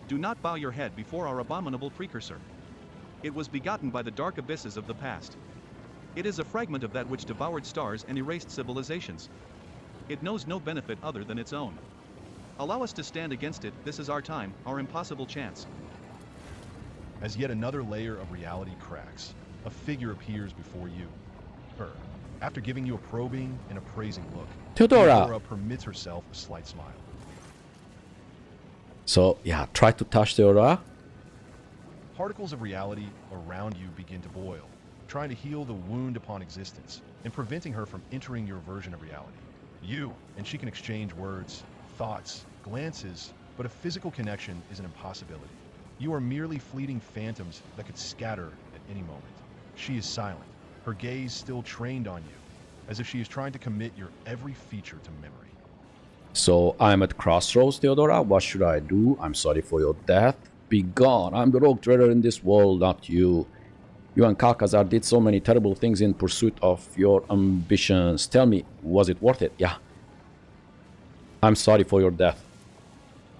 Do not bow your head before our abominable precursor. It was begotten by the dark abysses of the past. It is a fragment of that which devoured stars and erased civilizations. It knows no benefit other than its own. Allow us to stand against it. This is our time, our impossible chance. As yet another layer of reality cracks, a figure appears before you. Her. After giving you a probing and appraising look, Theodora permits herself a slight smile. So, yeah, try to touch Theodora. Particles of reality around you begin to boil, trying to heal the wound upon existence and preventing her from entering your version of reality. You and she can exchange words, thoughts, glances, but a physical connection is an impossibility. You are merely fleeting phantoms that could scatter at any moment. She is silent, her gaze still trained on you, as if she is trying to commit your every feature to memory. So, I'm at crossroads, Theodora. What should I do? I'm sorry for your death. Be gone. I'm the rogue trader in this world, not you. You and Kalkazar did so many terrible things in pursuit of your ambitions. Tell me, was it worth it? Yeah. I'm sorry for your death.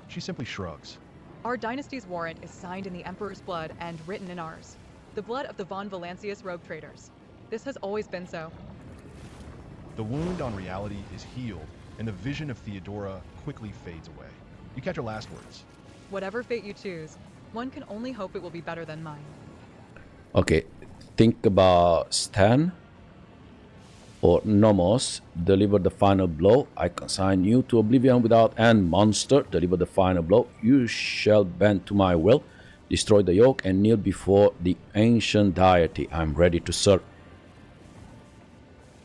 She simply shrugs. Our dynasty's warrant is signed in the Emperor's blood and written in ours. The blood of the von Valencius rogue traders. This has always been so. The wound on reality is healed, and the vision of Theodora quickly fades away. You catch her last words. Whatever fate you choose, one can only hope it will be better than mine. Okay, think about Stan or Nomos. Deliver the final blow. I consign you to oblivion without end. Monster, deliver the final blow. You shall bend to my will. Destroy the yoke and kneel before the ancient deity. I'm ready to serve.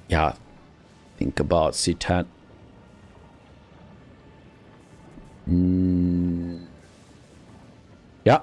Yeah, think about Citan. Yeah.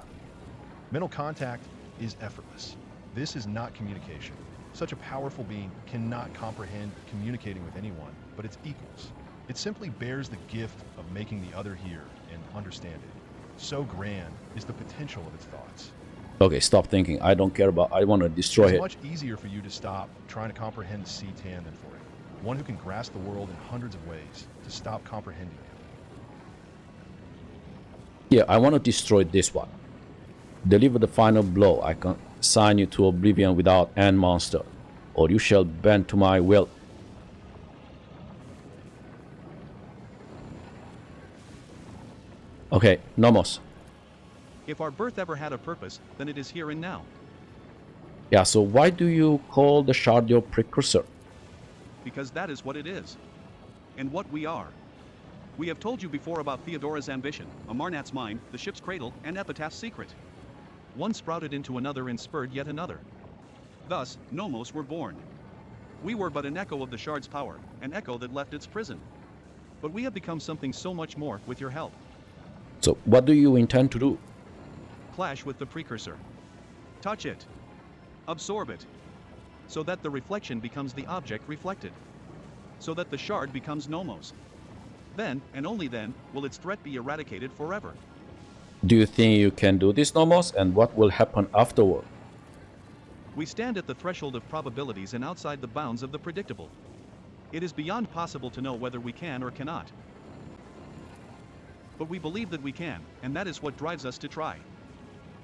Mental contact is effortless. This is not communication. Such a powerful being cannot comprehend communicating with anyone, but its equals. It simply bears the gift of making the other hear and understand it. So grand is the potential of its thoughts. Okay, stop thinking. I don't care about. I want to destroy It's it. much easier for you to stop trying to comprehend the C-Tan than for it. One who can grasp the world in hundreds of ways to stop comprehending it. Yeah, I want to destroy this one. Deliver the final blow. I consign you to oblivion without end, monster, or you shall bend to my will. Okay, Nomos. If our birth ever had a purpose, then it is here and now. Yeah, so why do you call the shard your precursor? Because that is what it is. And what we are. We have told you before about Theodora's ambition, Amarnat's mind, the ship's cradle, and Epitaph's secret. One sprouted into another and spurred yet another. Thus, Nomos were born. We were but an echo of the shard's power, an echo that left its prison. But we have become something so much more with your help. So what do you intend to do? Clash with the precursor. Touch it. Absorb it. So that the reflection becomes the object reflected. So that the shard becomes Nomos. Then, and only then, will its threat be eradicated forever. Do you think you can do this, Nomos? And what will happen afterward? We stand at the threshold of probabilities and outside the bounds of the predictable. It is beyond possible to know whether we can or cannot. But we believe that we can, and that is what drives us to try.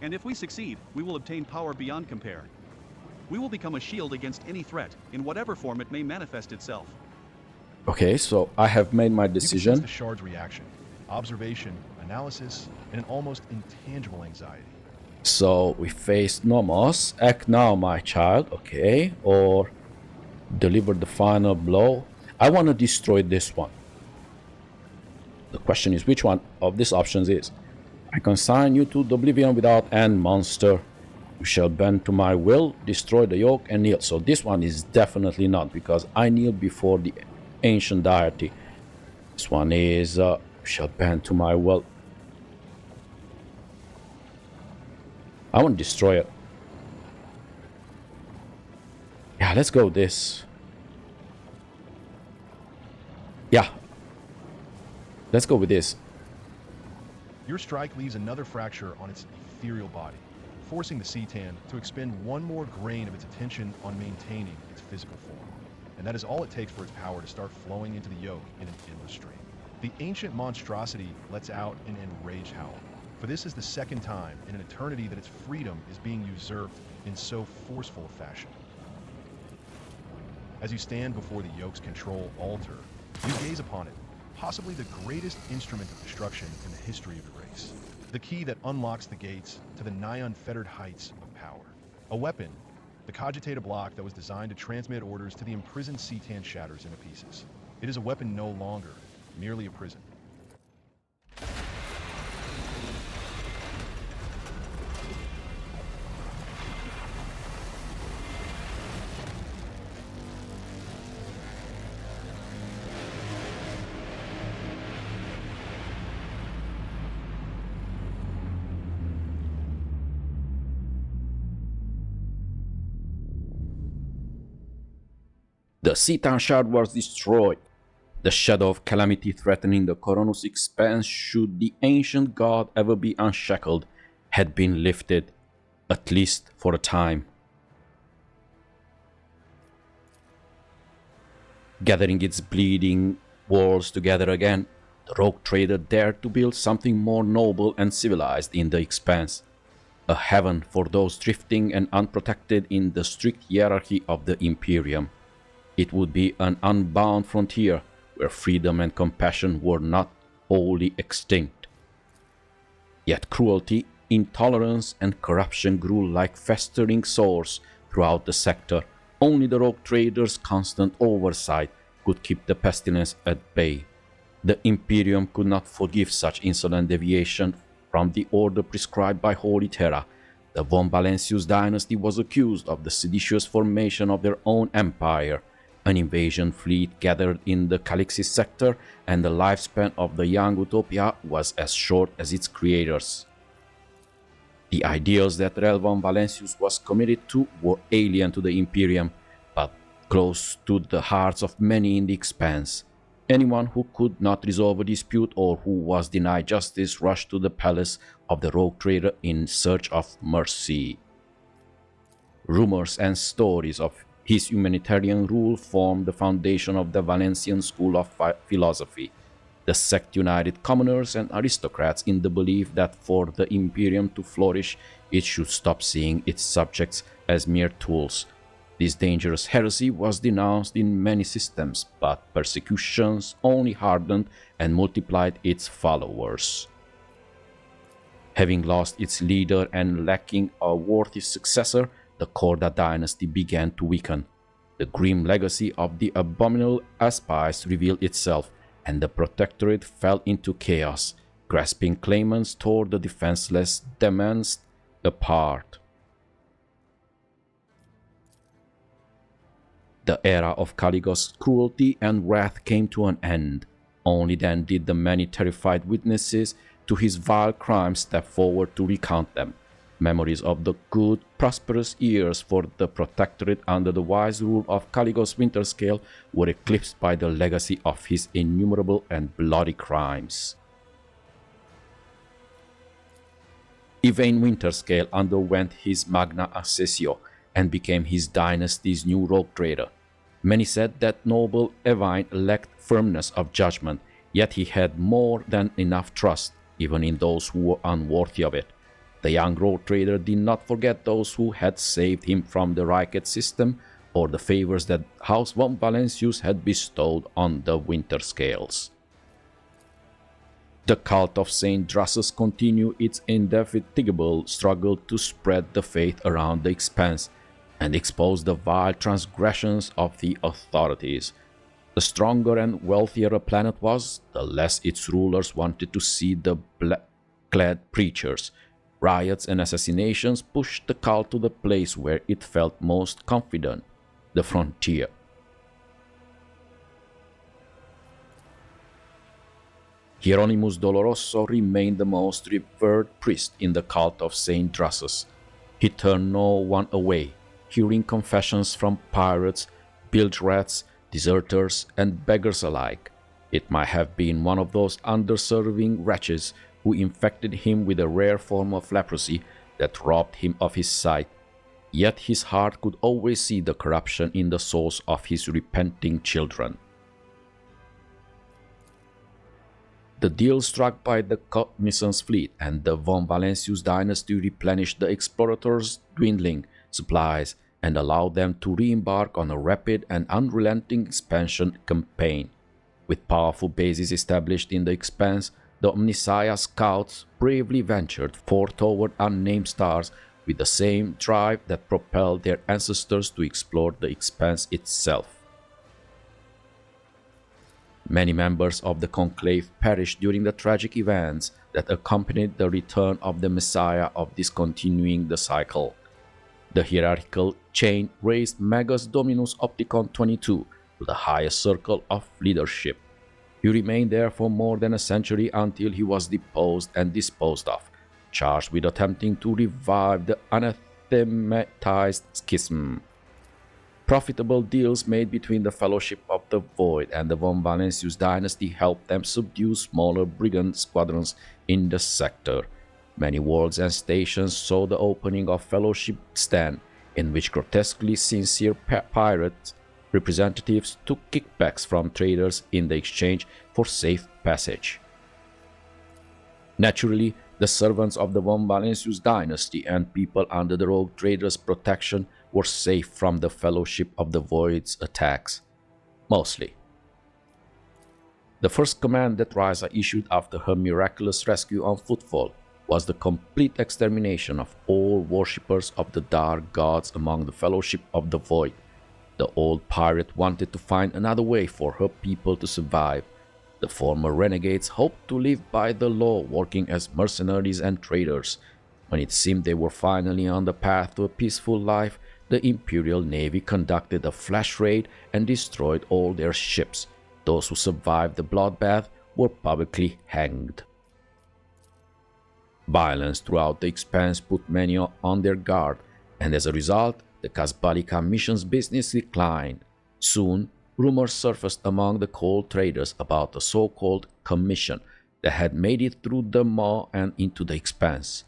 And if we succeed, we will obtain power beyond compare. We will become a shield against any threat, in whatever form it may manifest itself. Okay, so I have made my You can decision. sense the shard's reaction, observation, analysis, and an almost intangible anxiety. So we face Nomos. Act now, my child. Okay, or deliver the final blow. I want to destroy this one. The question is, which one of these options is? I consign you to the oblivion without end, monster. You shall bend to my will, destroy the yoke, and kneel. So this one is definitely not, because I kneel before the ancient deity. This one is, you shall bend to my will. I want to destroy it. Yeah, let's go with this. Yeah. Let's go with this. Your strike leaves another fracture on its ethereal body, forcing the C-Tan to expend one more grain of its attention on maintaining its physical form. And that is all it takes for its power to start flowing into the yoke in an endless stream. The ancient monstrosity lets out an enraged howl, for this is the second time in an eternity that its freedom is being usurped in so forceful a fashion. As you stand before the yoke's control altar, you gaze upon it, possibly the greatest instrument of destruction in the history of the race. The key that unlocks the gates to the nigh unfettered heights of power. A weapon, the cogitator block that was designed to transmit orders to the imprisoned Cetan shatters into pieces. It is a weapon no longer, merely a prison. The Cetan shard was destroyed. The shadow of calamity threatening the Koronus Expanse, should the ancient god ever be unshackled, had been lifted, at least for a time. Gathering its bleeding walls together again, the rogue trader dared to build something more noble and civilized in the Expanse. A heaven for those drifting and unprotected in the strict hierarchy of the Imperium. It would be an unbound frontier where freedom and compassion were not wholly extinct. Yet cruelty, intolerance, and corruption grew like festering sores throughout the sector. Only the rogue traders' constant oversight could keep the pestilence at bay. The Imperium could not forgive such insolent deviation from the order prescribed by Holy Terra. The von Valencius dynasty was accused of the seditious formation of their own empire. An invasion fleet gathered in the Calixis sector, and the lifespan of the young utopia was as short as its creators. The ideals that von Valencius was committed to were alien to the Imperium, but close to the hearts of many in the Expanse. Anyone who could not resolve a dispute or who was denied justice rushed to the palace of the rogue trader in search of mercy. Rumors and stories of his humanitarian rule formed the foundation of the Valencian school of philosophy. The sect united commoners and aristocrats in the belief that for the Imperium to flourish, it should stop seeing its subjects as mere tools. This dangerous heresy was denounced in many systems, but persecutions only hardened and multiplied its followers. Having lost its leader and lacking a worthy successor, the Korda dynasty began to weaken. The grim legacy of the abominable Aspice revealed itself, and the Protectorate fell into chaos. Grasping claimants tore the defenseless demons apart. The era of Caligos' cruelty and wrath came to an end. Only then did the many terrified witnesses to his vile crimes step forward to recount them. Memories of the good, prosperous years for the Protectorate under the wise rule of Caligos Winterscale were eclipsed by the legacy of his innumerable and bloody crimes. Yvain Winterscale underwent his magna accessio and became his dynasty's new rogue trader. Many said that noble Yvain lacked firmness of judgment, yet he had more than enough trust, even in those who were unworthy of it. The young rogue trader did not forget those who had saved him from the Riket system or the favors that House von Valencius had bestowed on the Winterscales. The cult of Saint Drusus continued its indefatigable struggle to spread the faith around the Expanse and expose the vile transgressions of the authorities. The stronger and wealthier a planet was, the less its rulers wanted to see the black-clad preachers. Riots and assassinations pushed the cult to the place where it felt most confident, the frontier. Hieronymus Doloroso remained the most revered priest in the cult of Saint Drusus. He turned no one away, hearing confessions from pirates, bilge rats, deserters, and beggars alike. It might have been one of those underserving wretches who infected him with a rare form of leprosy that robbed him of his sight. Yet his heart could always see the corruption in the souls of his repenting children. The deal struck by the Cognizance fleet and the von Valencius dynasty replenished the explorators' dwindling supplies and allowed them to re-embark on a rapid and unrelenting expansion campaign. With powerful bases established in the Expanse, the Omnissiah scouts bravely ventured forth toward unnamed stars with the same drive that propelled their ancestors to explore the Expanse itself. Many members of the Conclave perished during the tragic events that accompanied the return of the Messiah of discontinuing the cycle. The hierarchical chain raised Magus Dominus Opticon 22 to the highest circle of leadership. He remained there for more than a century until he was deposed and disposed of, charged with attempting to revive the anathematized schism. Profitable deals made between the Fellowship of the Void and the von Valencius dynasty helped them subdue smaller brigand squadrons in the sector. Many worlds and stations saw the opening of Fellowship Stand, in which grotesquely sincere pirate representatives took kickbacks from traders in the exchange for safe passage. Naturally, the servants of the von Valencius dynasty and people under the rogue traders' protection were safe from the Fellowship of the Void's attacks. Mostly. The first command that Ryza issued after her miraculous rescue on Footfall was the complete extermination of all worshippers of the dark gods among the Fellowship of the Void. The old pirate wanted to find another way for her people to survive. The former renegades hoped to live by the law, working as mercenaries and traders. When it seemed they were finally on the path to a peaceful life, the Imperial Navy conducted a flash raid and destroyed all their ships. Those who survived the bloodbath were publicly hanged. Violence throughout the Expanse put many on their guard, and as a result, the Kasbalika mission's business declined. Soon, rumors surfaced among the coal traders about a so-called commission that had made it through the Maw and into the Expanse.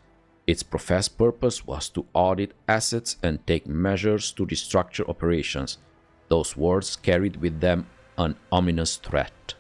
Its professed purpose was to audit assets and take measures to restructure operations. Those words carried with them an ominous threat.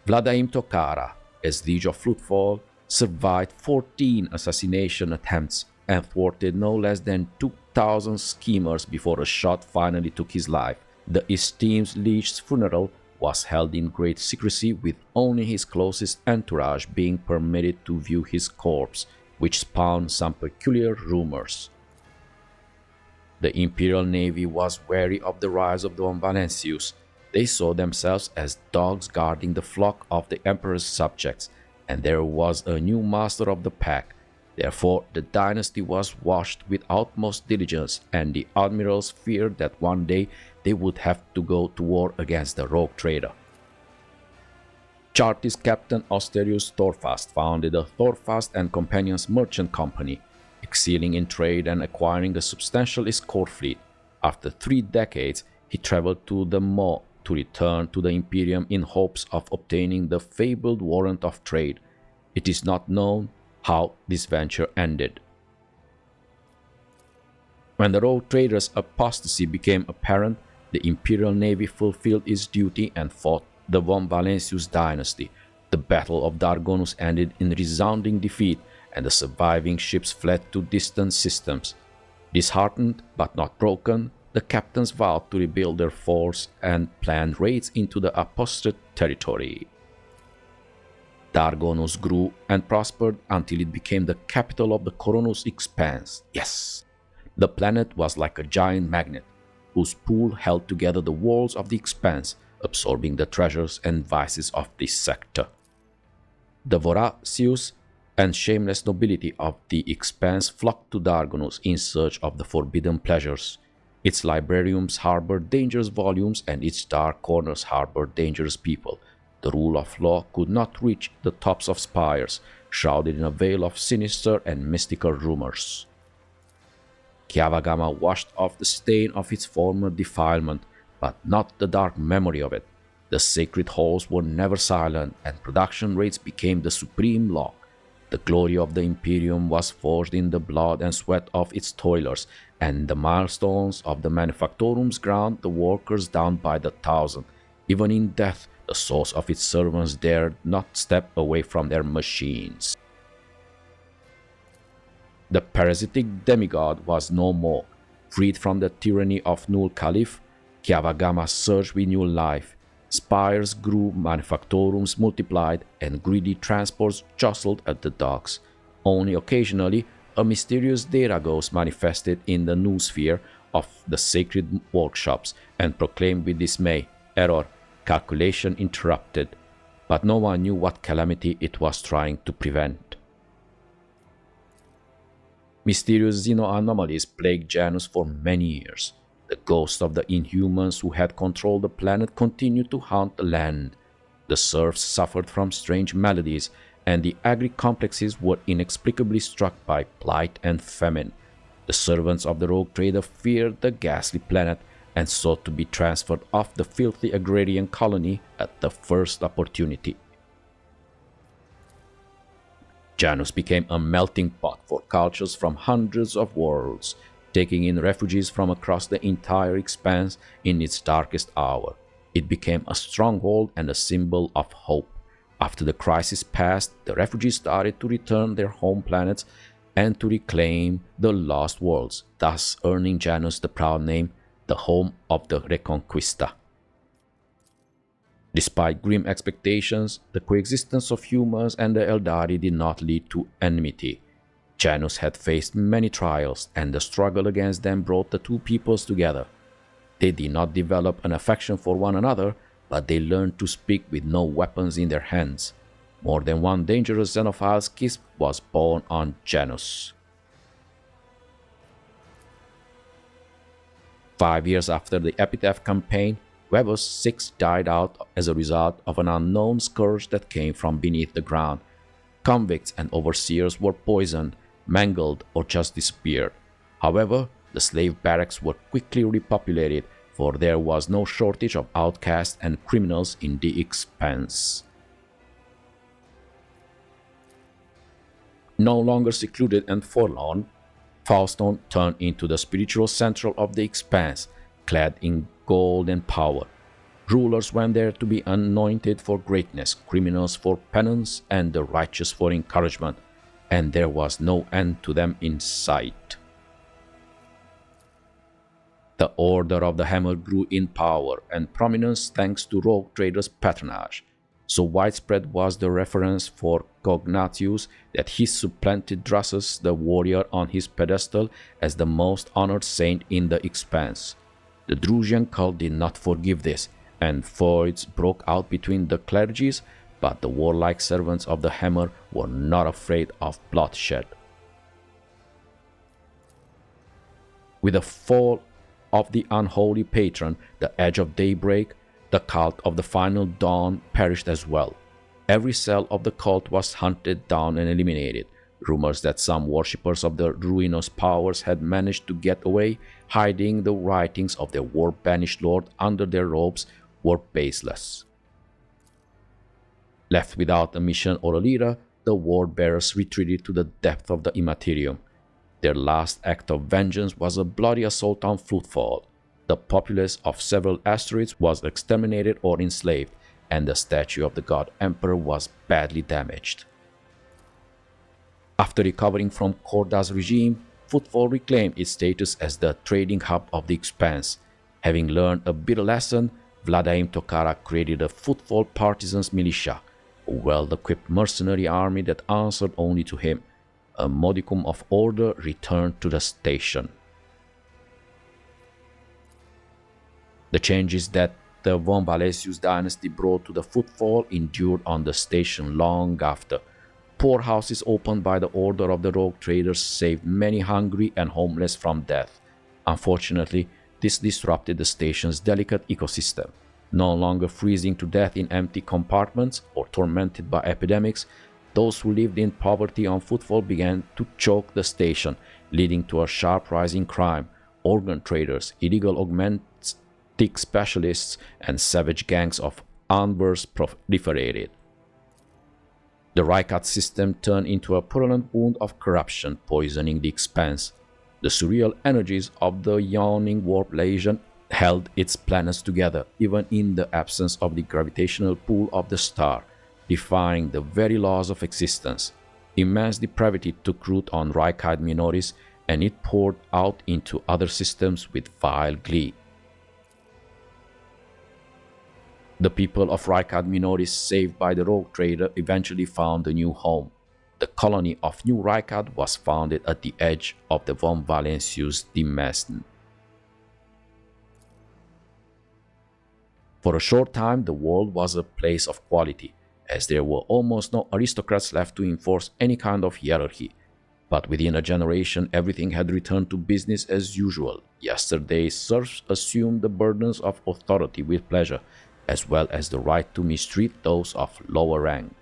Vladaim Tokara, as Liege of Footfall, survived 14 assassination attempts and thwarted no less than 2,000 schemers before a shot finally took his life. The esteemed Liege's funeral was held in great secrecy, with only his closest entourage being permitted to view his corpse, which spawned some peculiar rumors. The Imperial Navy was wary of the rise of the von Valencius. They saw themselves as dogs guarding the flock of the Emperor's subjects, and there was a new master of the pack. Therefore, the dynasty was watched with utmost diligence, and the admirals feared that one day they would have to go to war against the rogue trader. Chartist Captain Asterius Thorfast founded a Thorfast and Companions merchant company, excelling in trade and acquiring a substantial escort fleet. After 3 decades, he traveled to the Maw to return to the Imperium in hopes of obtaining the fabled warrant of trade. It is not known how this venture ended. When the rogue traders' apostasy became apparent, the Imperial Navy fulfilled its duty and fought the von Valencius dynasty. The Battle of Dargonus ended in resounding defeat, and the surviving ships fled to distant systems. Disheartened but not broken, the captains vowed to rebuild their force and planned raids into the apostate territory. Dargonus grew and prospered until it became the capital of the Koronus Expanse. Yes, the planet was like a giant magnet, whose pull held together the walls of the Expanse, absorbing the treasures and vices of this sector. The voracious and shameless nobility of the Expanse flocked to Dargonus in search of the forbidden pleasures. Its librariums harbored dangerous volumes, and its dark corners harbored dangerous people. The rule of law could not reach the tops of spires, shrouded in a veil of sinister and mystical rumors. Kiava Gamma washed off the stain of its former defilement, but not the dark memory of it. The sacred halls were never silent, and production rates became the supreme law. The glory of the Imperium was forged in the blood and sweat of its toilers, and the milestones of the manufactorums ground the workers down by the thousand. Even in death, the souls of its servants dared not step away from their machines. The parasitic demigod was no more. Freed from the tyranny of Null Caliph, Kiava Gamma surged with new life. Spires grew, manufactorums multiplied, and greedy transports jostled at the docks. Only occasionally, a mysterious data ghost manifested in the noosphere of the sacred workshops and proclaimed with dismay, "Error, calculation interrupted." But no one knew what calamity it was trying to prevent. Mysterious xeno-anomalies plagued Janus for many years. The ghosts of the Inhumans who had controlled the planet continued to haunt the land. The serfs suffered from strange maladies, and the agri-complexes were inexplicably struck by blight and famine. The servants of the rogue trader feared the ghastly planet and sought to be transferred off the filthy agrarian colony at the first opportunity. Janus became a melting pot for cultures from hundreds of worlds, taking in refugees from across the entire expanse in its darkest hour. It became a stronghold and a symbol of hope. After the crisis passed, the refugees started to return their home planets and to reclaim the lost worlds, thus earning Janus the proud name, the home of the Reconquista. Despite grim expectations, the coexistence of humans and the Eldari did not lead to enmity. Janus had faced many trials, and the struggle against them brought the two peoples together. They did not develop an affection for one another, but they learned to speak with no weapons in their hands. More than one dangerous xenophile schism was born on Janus. 5 years after the Epitaph campaign, Webos 6 died out as a result of an unknown scourge that came from beneath the ground. Convicts and overseers were poisoned, mangled, or just disappeared. However, the slave barracks were quickly repopulated, for there was no shortage of outcasts and criminals in the Expanse. No longer secluded and forlorn, Fauston turned into the spiritual central of the Expanse, clad in gold and power. Rulers went there to be anointed for greatness, criminals for penance, and the righteous for encouragement, and there was no end to them in sight. The Order of the Hammer grew in power and prominence thanks to rogue traders' patronage. So widespread was the reverence for Cognatius that he supplanted Drusus the warrior on his pedestal as the most honored saint in the Expanse. The Drusian cult did not forgive this, and feuds broke out between the clergies, but the warlike servants of the Hammer were not afraid of bloodshed. With the fall of the unholy patron, the Edge of Daybreak, the cult of the Final Dawn perished as well. Every cell of the cult was hunted down and eliminated. Rumors that some worshippers of the ruinous powers had managed to get away, hiding the writings of their war-banished lord under their robes, were baseless. Left without a mission or a leader, the war-bearers retreated to the depth of the Immaterium. Their last act of vengeance was a bloody assault on Footfall. The populace of several asteroids was exterminated or enslaved, and the statue of the god Emperor was badly damaged. After recovering from Korda's regime, Footfall reclaimed its status as the trading hub of the Expanse. Having learned a bitter lesson, Vladaim Tokara created a Footfall Partisans militia, a well-equipped mercenary army that answered only to him. A modicum of order returned to the station. The changes that the von Valencius dynasty brought to the Footfall endured on the station long after. Poorhouses opened by the order of the rogue traders saved many hungry and homeless from death. Unfortunately, this disrupted the station's delicate ecosystem. No longer freezing to death in empty compartments or tormented by epidemics, those who lived in poverty on Footfall began to choke the station, leading to a sharp rise in crime. Organ traders, illegal augmentic specialists, and savage gangs of Anvers proliferated. The Rykat system turned into a purulent wound of corruption, poisoning the Expanse. The surreal energies of the yawning warp legion held its planets together, even in the absence of the gravitational pull of the star, defying the very laws of existence. Immense depravity took root on Rykide Minoris, and it poured out into other systems with vile glee. The people of Rykide Minoris, saved by the rogue trader, eventually found a new home. The colony of New Rykide was founded at the edge of the von Valencius Dimesne. For a short time, the world was a place of quality, as there were almost no aristocrats left to enforce any kind of hierarchy. But within a generation, everything had returned to business as usual. Yesterday's serfs assumed the burdens of authority with pleasure, as well as the right to mistreat those of lower rank.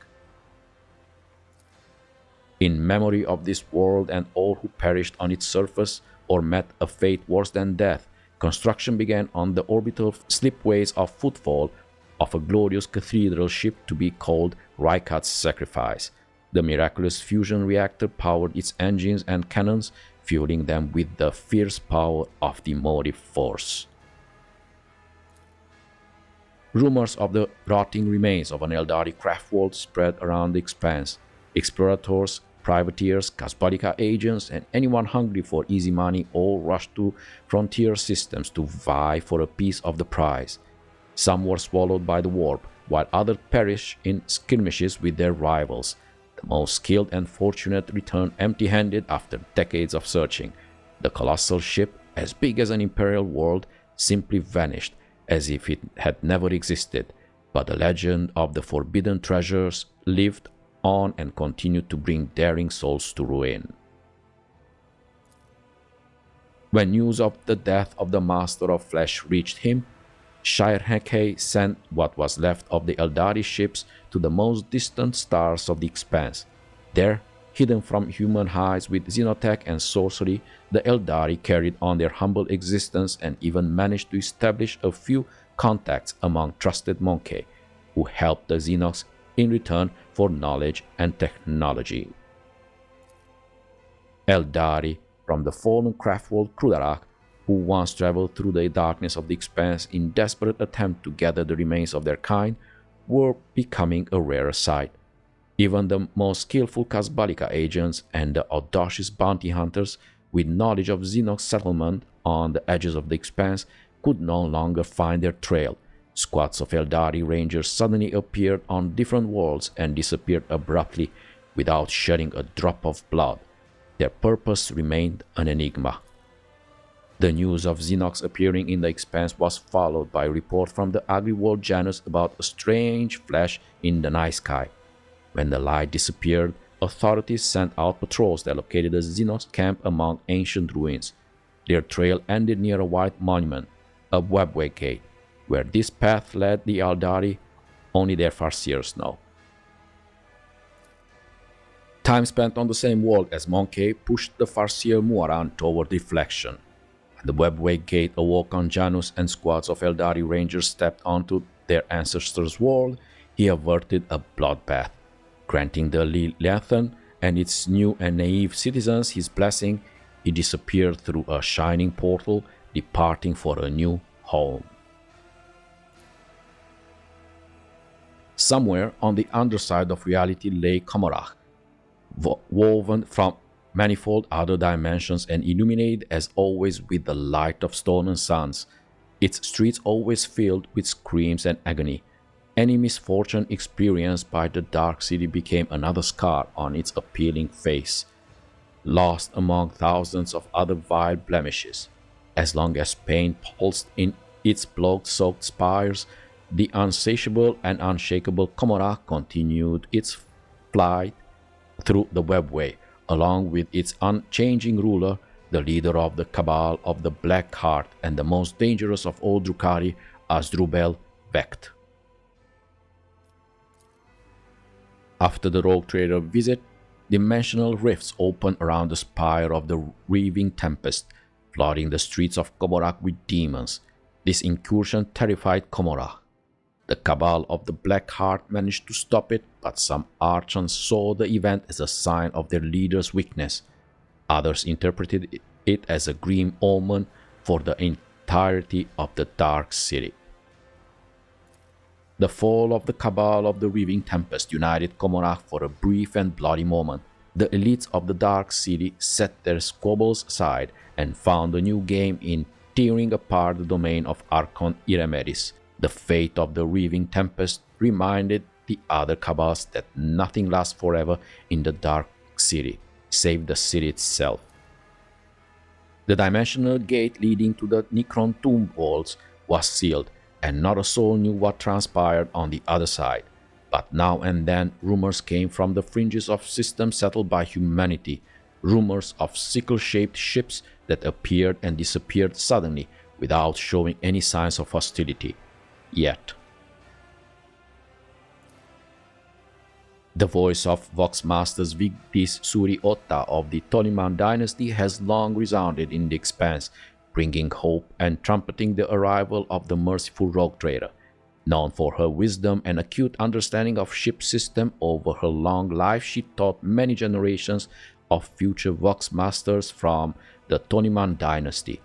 In memory of this world and all who perished on its surface or met a fate worse than death, construction began on the orbital slipways of Footfall of a glorious cathedral ship to be called Rykide's Sacrifice. The miraculous fusion reactor powered its engines and cannons, fueling them with the fierce power of the motive force. Rumors of the rotting remains of an Eldari craft world spread around the expanse. Explorators, privateers, Kasbalika agents, and anyone hungry for easy money all rushed to frontier systems to vie for a piece of the prize. Some were swallowed by the warp, while others perished in skirmishes with their rivals. The most skilled and fortunate returned empty-handed after decades of searching. The colossal ship, as big as an imperial world, simply vanished, as if it had never existed, but the legend of the forbidden treasures lived on and continued to bring daring souls to ruin. When news of the death of the Master of Flesh reached him, Shirheke sent what was left of the Eldari ships to the most distant stars of the expanse. There, hidden from human eyes with xenotech and sorcery, the Eldari carried on their humble existence and even managed to establish a few contacts among trusted Monkey, who helped the xenos in return for knowledge and technology. Eldari from the fallen craft world Krudarak, who once traveled through the darkness of the expanse in desperate attempt to gather the remains of their kind, were becoming a rarer sight. Even the most skillful Kasbalika agents and the audacious bounty hunters with knowledge of Xenos settlement on the edges of the expanse could no longer find their trail. Squads of Eldari rangers suddenly appeared on different worlds and disappeared abruptly without shedding a drop of blood. Their purpose remained an enigma. The news of Xenox appearing in the expanse was followed by a report from the ugly world Janus about a strange flash in the night sky. When the light disappeared, authorities sent out patrols that located a Xenos camp among ancient ruins. Their trail ended near a white monument, a webway gate. Where this path led the Eldari, only their farseers know. Time spent on the same world as Monkey pushed the farseer Muaran toward reflection. The webway gate awoke on Janus and squads of Eldari rangers stepped onto their ancestors' world. He averted a bloodbath, granting the Yrliet and its new and naive citizens his blessing. He disappeared through a shining portal, departing for a new home. Somewhere on the underside of reality lay Komorach, woven from manifold other dimensions and illuminated as always with the light of stolen suns, its streets always filled with screams and agony. Any misfortune experienced by the dark city became another scar on its appealing face, lost among thousands of other vile blemishes. As long as pain pulsed in its blood-soaked spires, the insatiable and unshakable Komorach continued its flight through the webway, along with its unchanging ruler, the leader of the Cabal of the Black Heart and the most dangerous of all Drukhari, Asdrubal Vecht. After the rogue trader visit, dimensional rifts opened around the spire of the Reaving Tempest, flooding the streets of Komorach with demons. This incursion terrified Komorach. The Cabal of the Black Heart managed to stop it, but some archons saw the event as a sign of their leader's weakness. Others interpreted it as a grim omen for the entirety of the Dark City. The fall of the Cabal of the Reaving Tempest united Komorach for a brief and bloody moment. The elites of the Dark City set their squabbles aside and found a new game in tearing apart the domain of Archon Iremedis. The fate of the Reaving Tempest reminded the other Cabals that nothing lasts forever in the Dark City, save the city itself. The dimensional gate leading to the Necron tomb vaults was sealed, and not a soul knew what transpired on the other side. But now and then rumors came from the fringes of systems settled by humanity, rumors of sickle-shaped ships that appeared and disappeared suddenly without showing any signs of hostility. Yet. The voice of Vox Masters Victis Suri Otta of the Toliman dynasty has long resounded in the Expanse, bringing hope and trumpeting the arrival of the merciful rogue trader. Known for her wisdom and acute understanding of ship system, over her long life she taught many generations of future Vox Masters from the Toliman dynasty.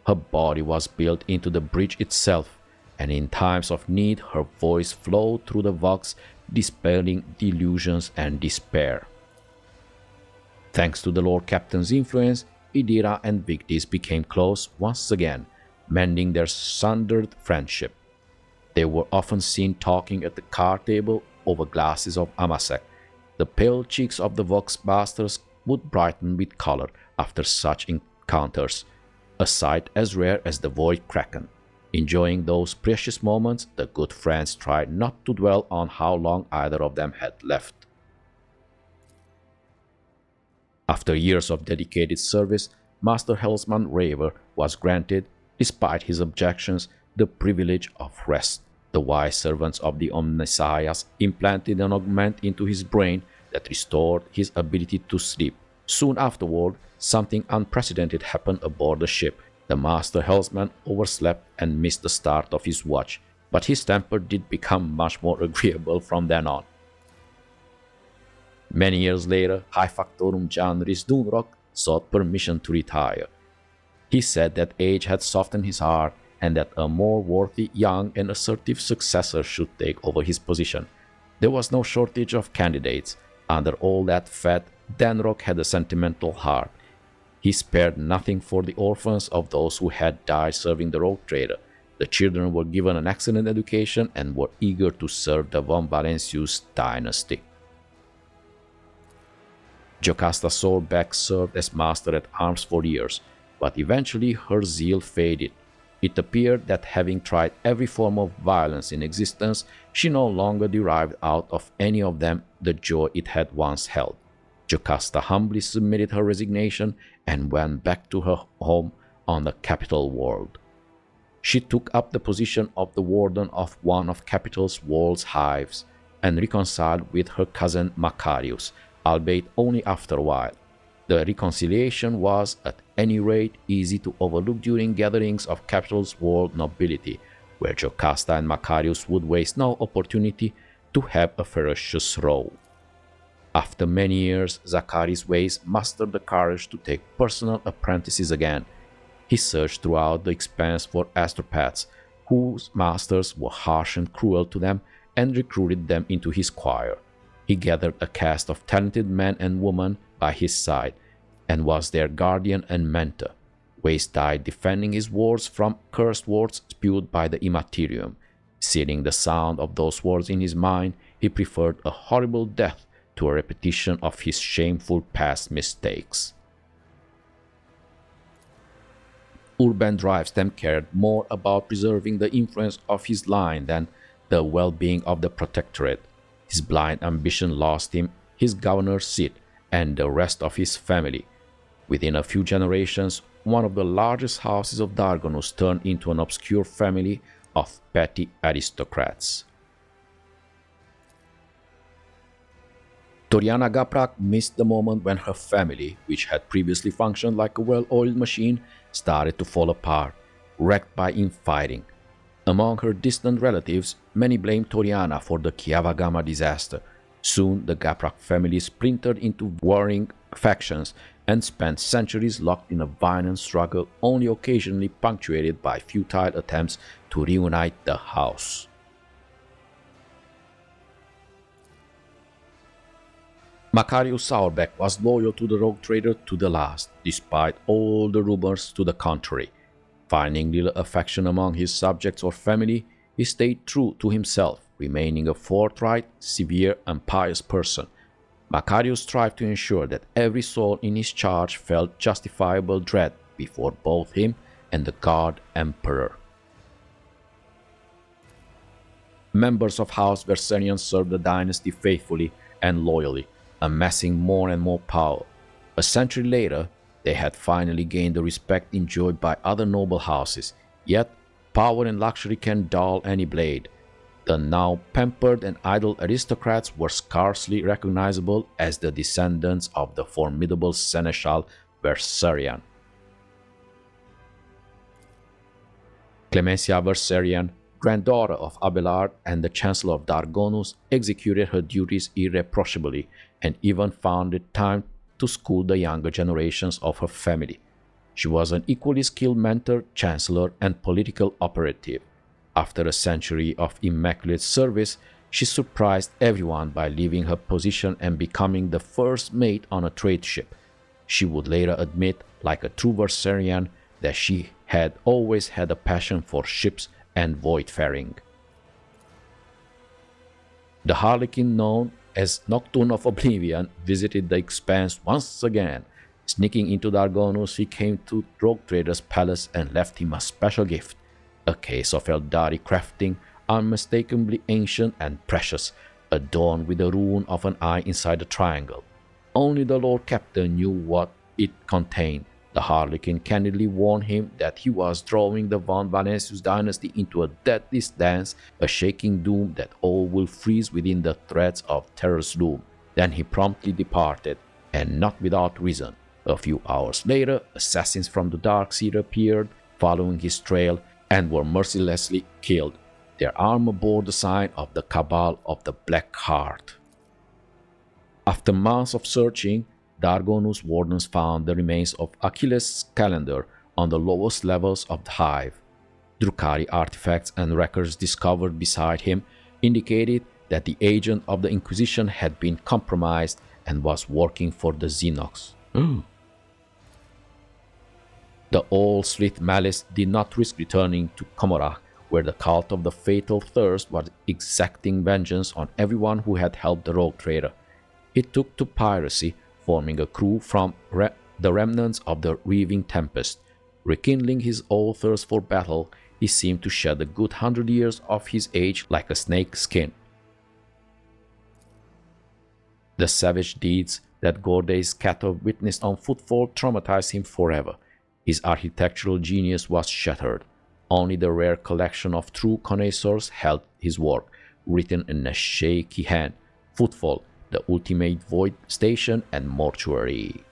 Her body was built into the bridge itself, and in times of need her voice flowed through the Vox, dispelling delusions and despair. Thanks to the Lord Captain's influence, Idira and Victis became close once again, mending their sundered friendship. They were often seen talking at the card table over glasses of Amasek. The pale cheeks of the Vox Masters would brighten with color after such encounters, a sight as rare as the Void Kraken. Enjoying those precious moments, the good friends tried not to dwell on how long either of them had left. After years of dedicated service, Master Helmsman Raver was granted, despite his objections, the privilege of rest. The wise servants of the Omnissiahs implanted an augment into his brain that restored his ability to sleep. Soon afterward, something unprecedented happened aboard the ship. The Master Helmsman overslept and missed the start of his watch, but his temper did become much more agreeable from then on. Many years later, High Factorum Janris Dunrock sought permission to retire. He said that age had softened his heart and that a more worthy, young and assertive successor should take over his position. There was no shortage of candidates. Under all that fat, Danrock had a sentimental heart. He spared nothing for the orphans of those who had died serving the rogue trader. The children were given an excellent education and were eager to serve the von Valencius dynasty. Jocasta Soulbeck served as master at arms for years, but eventually her zeal faded. It appeared that having tried every form of violence in existence, she no longer derived out of any of them the joy it had once held. Jocasta humbly submitted her resignation and went back to her home on the capital world. She took up the position of the warden of one of Capital's walls hives and reconciled with her cousin Macarius, albeit only after a while. The reconciliation was, at any rate, easy to overlook during gatherings of Capital's world nobility, where Jocasta and Macarius would waste no opportunity to have a ferocious row. After many years, Zachari's ways mustered the courage to take personal apprentices again. He searched throughout the Expanse for astropaths, whose masters were harsh and cruel to them, and recruited them into his choir. He gathered a cast of talented men and women by his side, and was their guardian and mentor. Wace died defending his wards from cursed words spewed by the Imperium. Sealing the sound of those words in his mind, he preferred a horrible death to a repetition of his shameful past mistakes. Urban Drivestem cared more about preserving the influence of his line than the well-being of the Protectorate. His blind ambition lost him his governor's seat and the rest of his family. Within a few generations, one of the largest houses of Dargonus turned into an obscure family of petty aristocrats. Toriana Gaprak missed the moment when her family, which had previously functioned like a well-oiled machine, started to fall apart, wrecked by infighting. Among her distant relatives, many blamed Toriana for the Kiava Gamma disaster. Soon, the Gaprak family splintered into warring factions and spent centuries locked in a violent struggle, only occasionally punctuated by futile attempts to reunite the house. Macarius Sourbeck was loyal to the rogue trader to the last, despite all the rumors to the contrary. Finding little affection among his subjects or family, he stayed true to himself, remaining a forthright, severe, and pious person. Macarius strived to ensure that every soul in his charge felt justifiable dread before both him and the God Emperor. Members of House Valencius served the dynasty faithfully and loyally, amassing more and more power. A century later, they had finally gained the respect enjoyed by other noble houses, yet power and luxury can dull any blade. The now pampered and idle aristocrats were scarcely recognizable as the descendants of the formidable Seneschal Valencius. Clemencia Valencius, granddaughter of Abelard and the Chancellor of Dargonus, executed her duties irreproachably and even found it time to school the younger generations of her family. She was an equally skilled mentor, chancellor, and political operative. After a century of immaculate service, she surprised everyone by leaving her position and becoming the first mate on a trade ship. She would later admit, like a true Valencian, that she had always had a passion for ships and voidfaring. The harlequin known as Nocturne of Oblivion visited the Expanse once again. Sneaking into Dargonus, he came to Rogue Trader's palace and left him a special gift, a case of Eldari crafting, unmistakably ancient and precious, adorned with the rune of an eye inside the triangle. Only the Lord Captain knew what it contained. The Harlequin candidly warned him that he was drawing the von Valencius dynasty into a deadly dance, a shaking doom that all will freeze within the threads of terror's loom. Then he promptly departed, and not without reason. A few hours later, assassins from the Dark Seed appeared, following his trail, and were mercilessly killed. Their armor bore the sign of the Cabal of the Black Heart. After months of searching, Dargonus wardens found the remains of Achilles' calendar on the lowest levels of the hive. Drukhari artifacts and records discovered beside him indicated that the agent of the Inquisition had been compromised and was working for the xenos. The old Slith Malice did not risk returning to Komorach, where the cult of the Fatal Thirst was exacting vengeance on everyone who had helped the rogue trader. He took to piracy, forming a crew from the remnants of the Reaving Tempest. Rekindling his old thirst for battle, he seemed to shed a good 100 years of his age like a snake's skin. The savage deeds that Gorday's Cato witnessed on Footfall traumatized him forever. His architectural genius was shattered. Only the rare collection of true connoisseurs held his work, written in a shaky hand. Footfall, the ultimate void station and mortuary.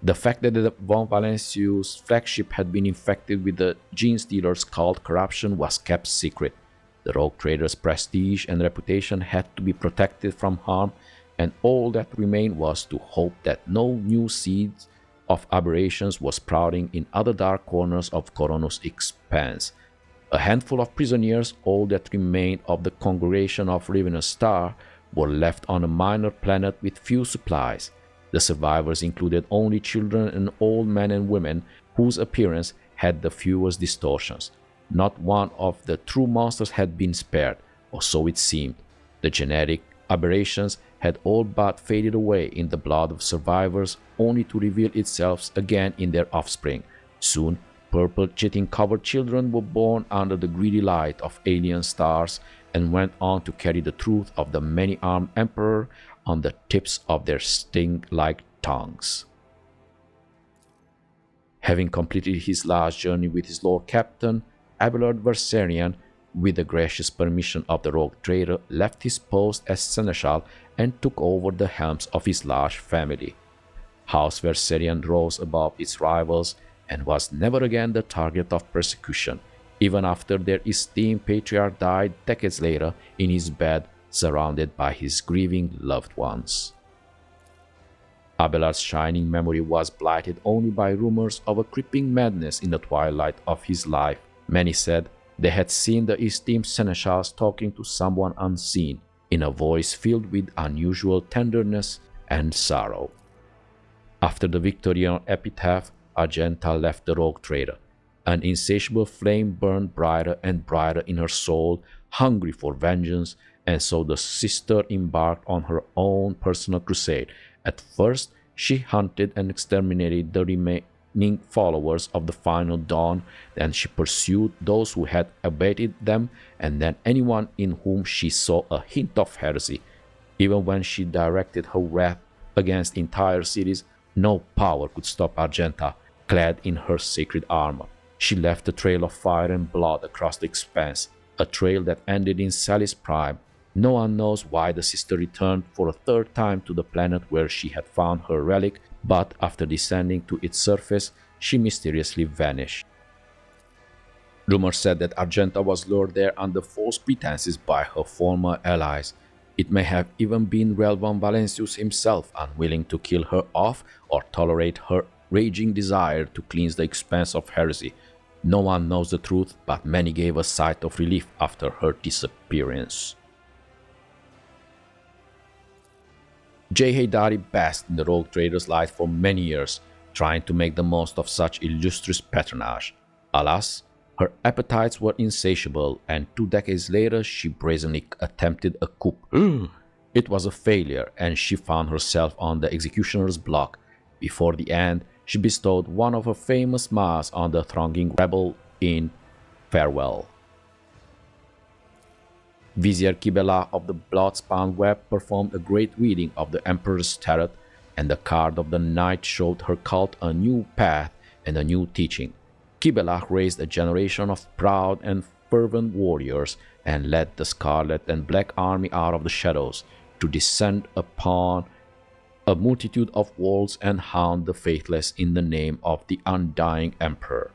The fact that the von Valencius flagship had been infected with the gene stealer's cult corruption was kept secret. The rogue trader's prestige and reputation had to be protected from harm, and all that remained was to hope that no new seeds of aberrations was sprouting in other dark corners of Koronus Expanse. A handful of prisoners, all that remained of the congregation of Ravenous Star, were left on a minor planet with few supplies. The survivors included only children and old men and women whose appearance had the fewest distortions. Not one of the true monsters had been spared, or so it seemed. The genetic aberrations had all but faded away in the blood of survivors, only to reveal itself again in their offspring. Soon, purple chitin-covered children were born under the greedy light of alien stars and went on to carry the truth of the many-armed emperor on the tips of their sting-like tongues. Having completed his last journey with his Lord Captain, Abelard Valencius, with the gracious permission of the rogue trader, left his post as seneschal and took over the helms of his large family. House Valencius rose above its rivals and was never again the target of persecution, even after their esteemed patriarch died decades later in his bed, surrounded by his grieving loved ones. Abelard's shining memory was blighted only by rumors of a creeping madness in the twilight of his life. Many said they had seen the esteemed seneschals talking to someone unseen. in a voice filled with unusual tenderness and sorrow. After the victory on Epitaph, Argenta left the rogue trader. An insatiable flame burned brighter and brighter in her soul, hungry for vengeance, and so the sister embarked on her own personal crusade. At first, she hunted and exterminated the remaining followers of the Final Dawn, then she pursued those who had abated them, and then anyone in whom she saw a hint of heresy. Even when she directed her wrath against entire cities, no power could stop Argenta, clad in her sacred armor. She left a trail of fire and blood across the expanse, a trail that ended in Sally's prime. No one knows why the sister returned for a third time to the planet where she had found her relic, but after descending to its surface, she mysteriously vanished. Rumor said that Argenta was lured there under false pretenses by her former allies. It may have even been House von Valencius himself, unwilling to kill her off or tolerate her raging desire to cleanse the expanse of heresy. No one knows the truth, but many gave a sigh of relief after her disappearance. J. Haydari basked in the rogue trader's light for many years, trying to make the most of such illustrious patronage. Alas, her appetites were insatiable, and 2 decades later she brazenly attempted a coup. It was a failure, and she found herself on the executioner's block. Before the end, she bestowed one of her famous mass on the thronging rebel in farewell. Vizier Kibellah of the blood-spawn web performed a great reading of the Emperor's Tarot, and the card of the night showed her cult a new path and a new teaching. Kibellah raised a generation of proud and fervent warriors and led the Scarlet and Black Army out of the shadows to descend upon a multitude of worlds and hound the faithless in the name of the undying Emperor.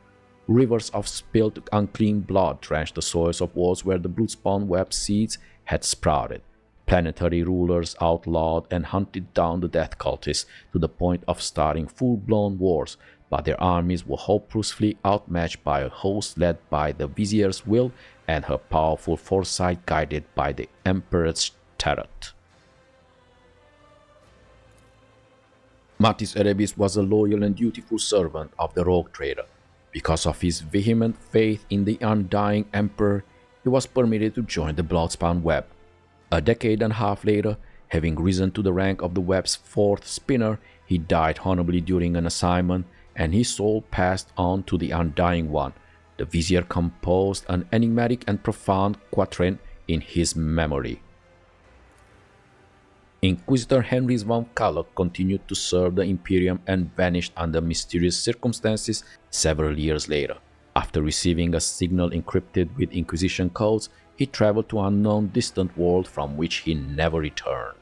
Rivers of spilled unclean blood drenched the soils of worlds where the blood-spawn web seeds had sprouted. Planetary rulers outlawed and hunted down the death cultists to the point of starting full-blown wars, but their armies were hopelessly outmatched by a host led by the Vizier's will and her powerful foresight guided by the Emperor's Tarot. Martis Erebis was a loyal and dutiful servant of the rogue trader. Because of his vehement faith in the undying Emperor, he was permitted to join the Bloodspawn Web. A decade and a half later, having risen to the rank of the web's 4th spinner, he died honorably during an assignment, and his soul passed on to the Undying One. The Vizier composed an enigmatic and profound quatrain in his memory. Inquisitor Henry von Kalloch continued to serve the Imperium and vanished under mysterious circumstances several years later. After receiving a signal encrypted with Inquisition codes, he traveled to an unknown distant world from which he never returned.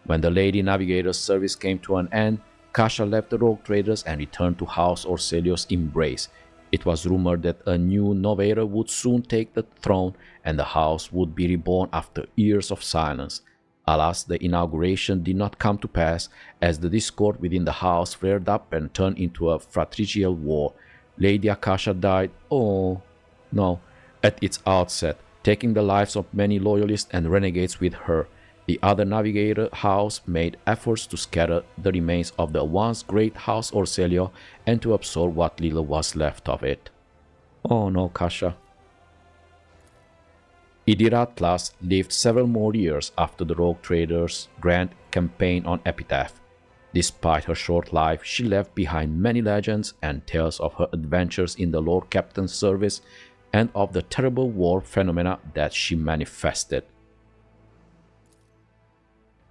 When the Lady Navigator's service came to an end, Kasha left the rogue traders and returned to House Orselios' embrace. It was rumored that a new Novator would soon take the throne and the house would be reborn after years of silence. Alas, the inauguration did not come to pass, as the discord within the house flared up and turned into a fratricidal war. Lady Akasha died, at its outset, taking the lives of many loyalists and renegades with her. The other Navigator house made efforts to scatter the remains of the once great House Orselio and to absorb what little was left of it. Oh no, Kasha. Idira Atlas lived several more years after the rogue trader's grand campaign on Epitaph. Despite her short life, she left behind many legends and tales of her adventures in the Lord Captain's service and of the terrible war phenomena that she manifested.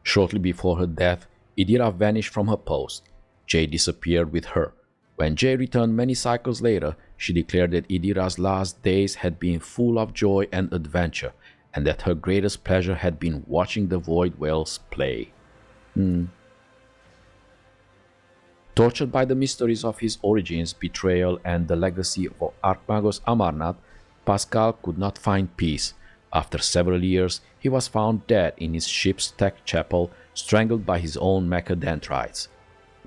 Shortly before her death, Idira vanished from her post. Jay disappeared with her. When Jay returned many cycles later, she declared that Idira's last days had been full of joy and adventure, and that her greatest pleasure had been watching the Void Whales play. Tortured by the mysteries of his origins, betrayal, and the legacy of Archmagos Amarnath, Pascal could not find peace. After several years, he was found dead in his ship's tech chapel, strangled by his own mechadendrites.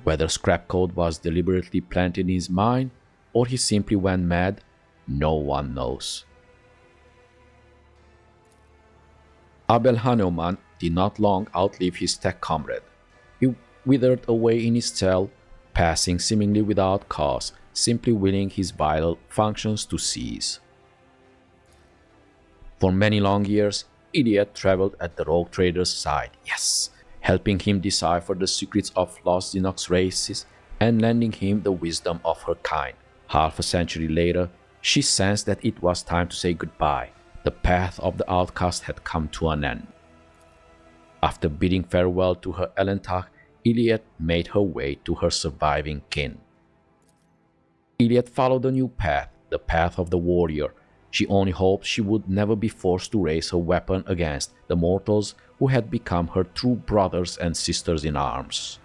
Whether scrap code was deliberately planted in his mind, or he simply went mad, no one knows. Abel did not long outlive his tech comrade. He withered away in his cell, passing seemingly without cause, simply willing his vital functions to cease. For many long years, Yrliet traveled at the rogue trader's side, yes, helping him decipher the secrets of lost xenos races and lending him the wisdom of her kind. Half a century later, she sensed that it was time to say goodbye. The path of the outcast had come to an end. After bidding farewell to her Elentach, Yrliet made her way to her surviving kin. Yrliet followed a new path, the path of the warrior. She only hoped she would never be forced to raise her weapon against the mortals who had become her true brothers and sisters in arms.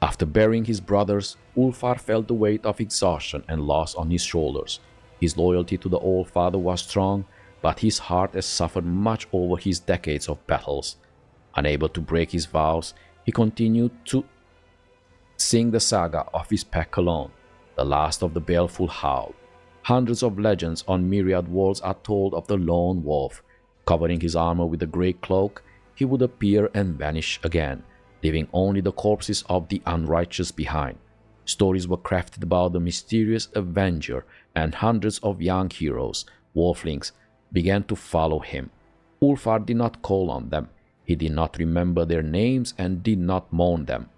After burying his brothers, Ulfar felt the weight of exhaustion and loss on his shoulders. His loyalty to the Old Father was strong, but his heart has suffered much over his decades of battles. Unable to break his vows, he continued to sing the saga of his pack alone, the last of the baleful howl. Hundreds of legends on myriad worlds are told of the lone wolf. Covering his armor with a grey cloak, he would appear and vanish again, leaving only the corpses of the unrighteous behind. Stories were crafted about the mysterious Avenger, and hundreds of young heroes, wolflings, began to follow him. Ulfar did not call on them. He did not remember their names and did not mourn them.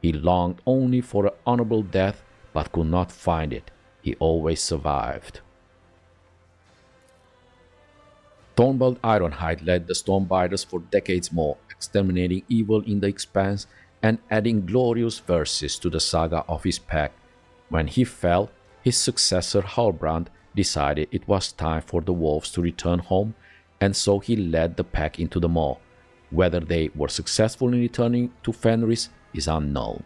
He longed only for an honorable death, but could not find it. He always survived. Thornbald Ironhide led the Stormbiters for decades more, exterminating evil in the Expanse and adding glorious verses to the saga of his pack. When he fell, his successor Halbrand decided it was time for the wolves to return home, and so he led the pack into the maw. Whether they were successful in returning to Fenris is unknown.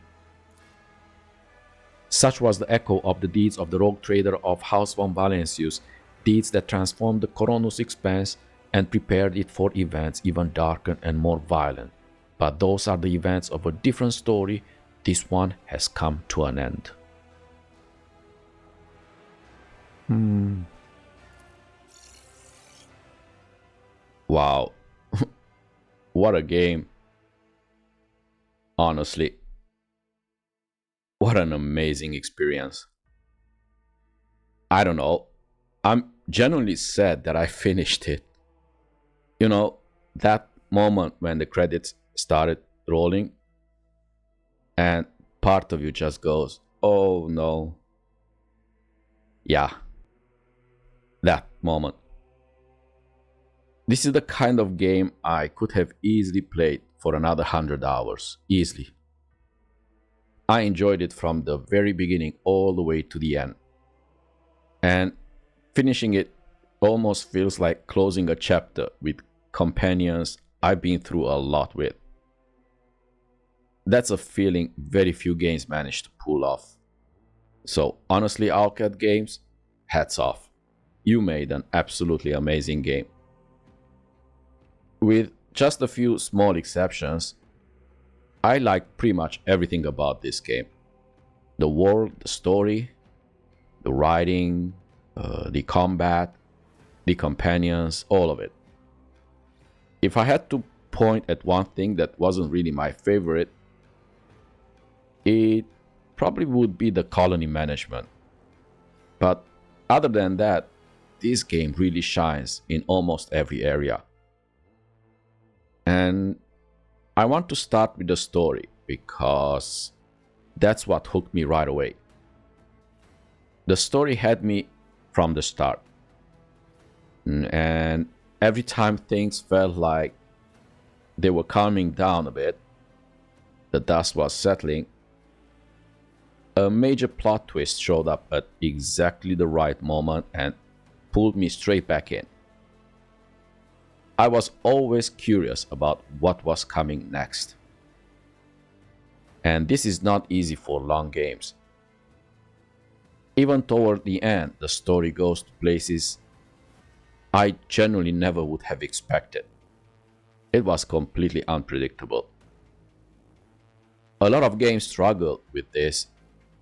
Such was the echo of the deeds of the rogue trader of House von Valencius, deeds that transformed the Koronus Expanse and prepared it for events even darker and more violent. But those are the events of a different story. This one has come to an end. Wow. What a game. Honestly. What an amazing experience. I don't know. I'm genuinely sad that I finished it. You know, that moment when the credits started rolling and part of you just goes, oh no. Yeah. That moment. This is the kind of game I could have easily played for another 100 hours. Easily. I enjoyed it from the very beginning all the way to the end. And finishing it almost feels like closing a chapter with companions I've been through a lot with. That's a feeling very few games manage to pull off. So honestly, Owlcat Games, hats off. You made an absolutely amazing game. With just a few small exceptions, I like pretty much everything about this game. The world, the story, the writing, the combat, the companions, all of it. If I had to point at one thing that wasn't really my favorite, it probably would be the colony management. But other than that, this game really shines in almost every area. And I want to start with the story because that's what hooked me right away. The story had me from the start. And every time things felt like they were calming down a bit, the dust was settling, a major plot twist showed up at exactly the right moment and pulled me straight back in. I was always curious about what was coming next. And this is not easy for long games. Even toward the end, the story goes to places I genuinely never would have expected. It was completely unpredictable. A lot of games struggle with this.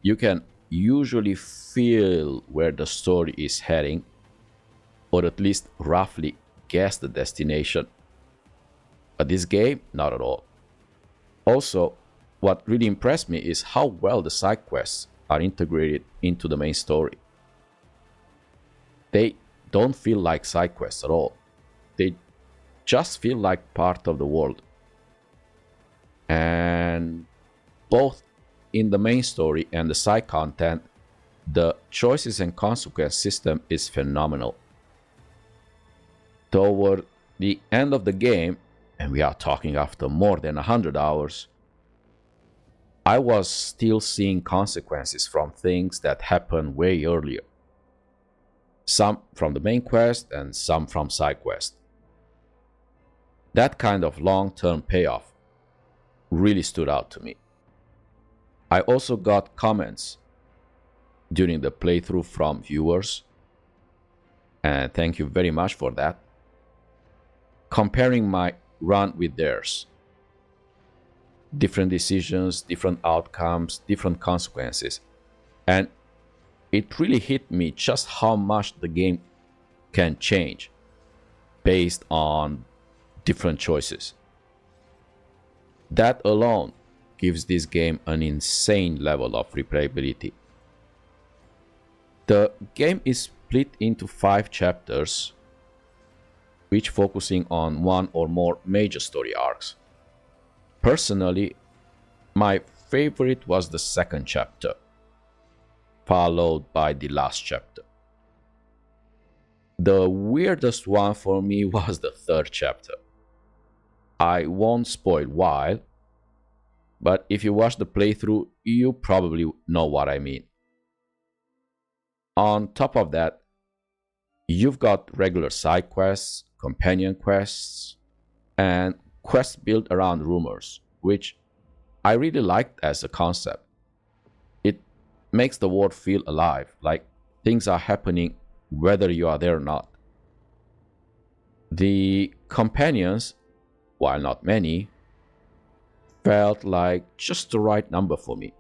You can usually feel where the story is heading, or at least roughly guess the destination. But this game, not at all. Also, what really impressed me is how well the side quests are integrated into the main story. They don't feel like side quests at all. They just feel like part of the world. And both in the main story and the side content, the choices and consequence system is phenomenal. Toward the end of the game, and we are talking after more than 100 hours, I was still seeing consequences from things that happened way earlier. Some from the main quest and some from side quest. That kind of long-term payoff really stood out to me. I also got comments during the playthrough from viewers, and thank you very much for that, comparing my run with theirs. Different decisions, different outcomes, different consequences. And it really hit me just how much the game can change based on different choices. That alone gives this game an insane level of replayability. The game is split into 5 chapters, each focusing on one or more major story arcs. Personally, my favorite was the second chapter, followed by the last chapter. The weirdest one for me was the third chapter. I won't spoil why, but if you watch the playthrough, you probably know what I mean. On top of that, you've got regular side quests, companion quests, and quests built around rumors, which I really liked as a concept. It makes the world feel alive, like things are happening whether you are there or not. The companions, while not many, felt like just the right number for me.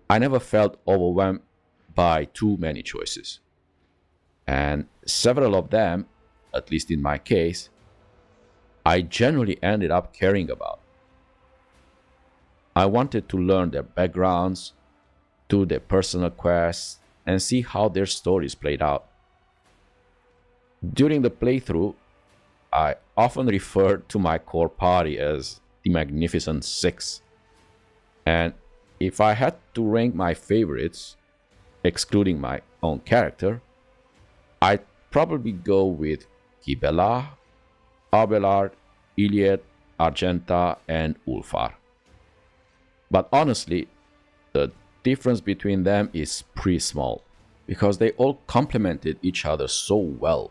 I never felt overwhelmed by too many choices. And several of them, at least in my case, I generally ended up caring about. I wanted to learn their backgrounds, do their personal quests, and see how their stories played out. During the playthrough, I often referred to my core party as the Magnificent Six. And if I had to rank my favorites, excluding my own character, I'd probably go with Kibellah, Abelard, Yrliet, Argenta, and Ulfar. But honestly, the difference between them is pretty small, because they all complemented each other so well.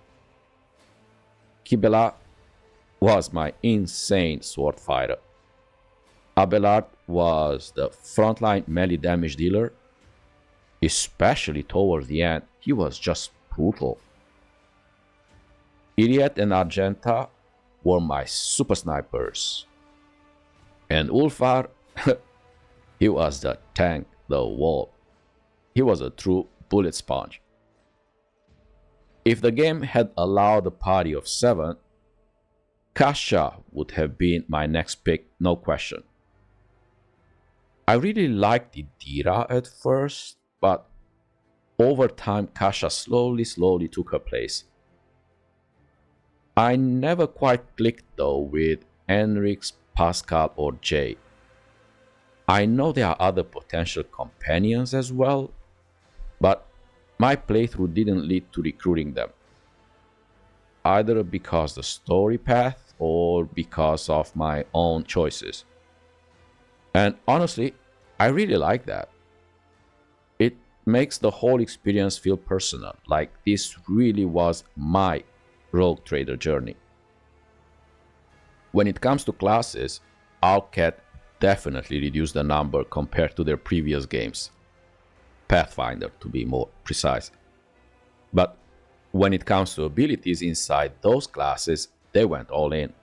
Kibellah was my insane sword fighter. Abelard was the frontline melee damage dealer. Especially towards the end, he was just brutal. Yrliet and Argenta were my super snipers. And Ulfar, he was the tank, the wall. He was a true bullet sponge. If the game had allowed a party of 7, Kasha would have been my next pick, no question. I really liked Idira at first, but over time Kasha slowly took her place. I never quite clicked though with Enrix, Pascal, or Jay. I know there are other potential companions as well, but my playthrough didn't lead to recruiting them, either because the story path or because of my own choices. And honestly, I really like that. It makes the whole experience feel personal, like this really was my rogue trader journey. When it comes to classes, Yrliet definitely reduced the number compared to their previous games. Pathfinder, to be more precise. But when it comes to abilities inside those classes, they went all in.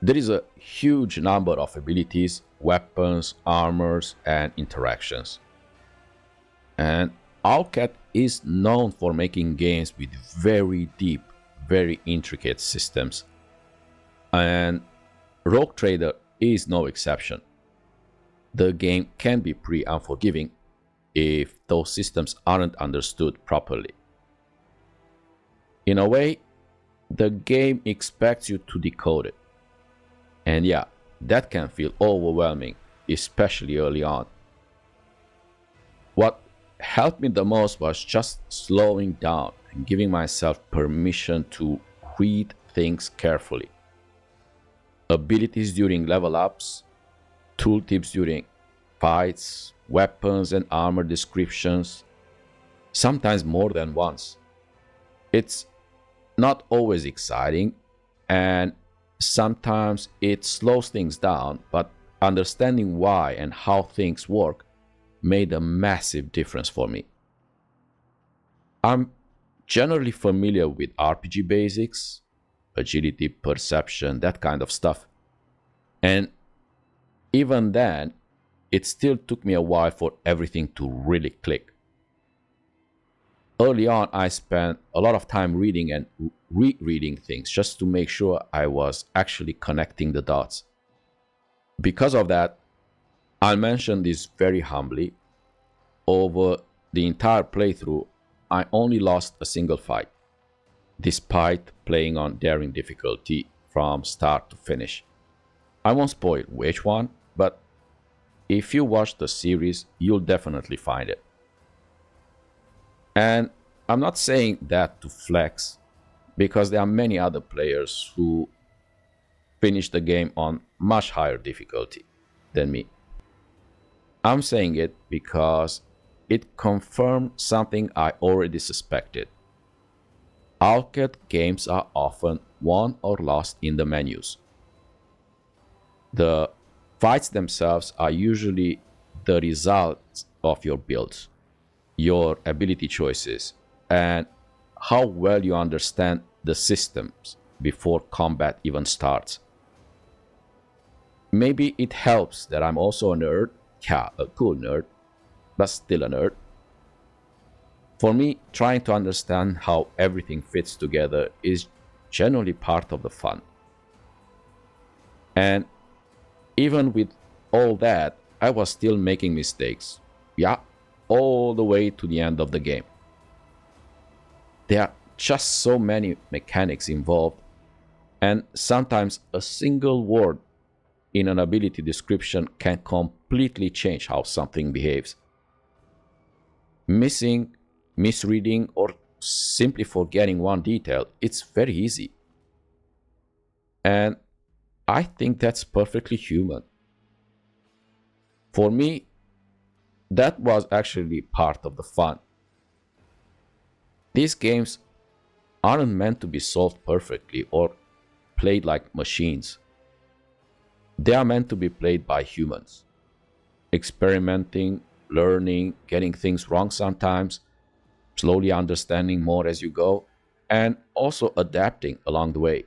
There is a huge number of abilities, weapons, armors, and interactions. And Owlcat is known for making games with very deep, very intricate systems, and Rogue Trader is no exception. The game can be pretty unforgiving if those systems aren't understood properly. In a way, the game expects you to decode it. And yeah, that can feel overwhelming, especially early on. What helped me the most was just slowing down and giving myself permission to read things carefully. Abilities during level ups, tooltips during fights, weapons and armor descriptions, sometimes more than once. It's not always exciting, and sometimes it slows things down, but understanding why and how things work made a massive difference for me. I'm generally familiar with RPG basics, agility, perception, that kind of stuff. And even then, it still took me a while for everything to really click. Early on, I spent a lot of time reading and rereading things just to make sure I was actually connecting the dots. Because of that, I'll mention this very humbly. Over the entire playthrough, I only lost a single fight, despite playing on daring difficulty from start to finish. I won't spoil which one, but if you watch the series, you'll definitely find it. And I'm not saying that to flex, because there are many other players who finish the game on much higher difficulty than me. I'm saying it because it confirmed something I already suspected. Owlcat games are often won or lost in the menus. The fights themselves are usually the result of your builds, your ability choices, and how well you understand the systems before combat even starts. Maybe it helps that I'm also a nerd, yeah, a cool nerd, but still a nerd. For me, trying to understand how everything fits together is generally part of the fun. And even with all that, I was still making mistakes. Yeah, all the way to the end of the game. There are just so many mechanics involved, and sometimes a single word in an ability description can completely change how something behaves. Missing, misreading, or simply forgetting one detail, it's very easy. And I think that's perfectly human. For me, that was actually part of the fun. These games aren't meant to be solved perfectly or played like machines. They are meant to be played by humans, experimenting, learning, getting things wrong sometimes, slowly understanding more as you go, and also adapting along the way.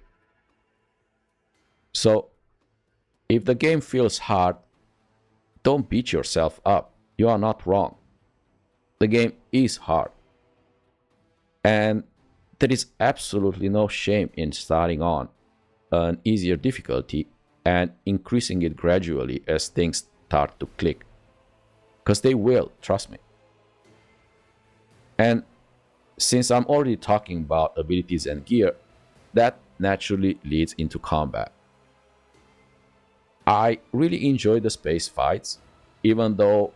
So, if the game feels hard, don't beat yourself up. You are not wrong. The game is hard. And there is absolutely no shame in starting on an easier difficulty and increasing it gradually as things start to click. Because they will, trust me. And since I'm already talking about abilities and gear, that naturally leads into combat. I really enjoy the space fights, even though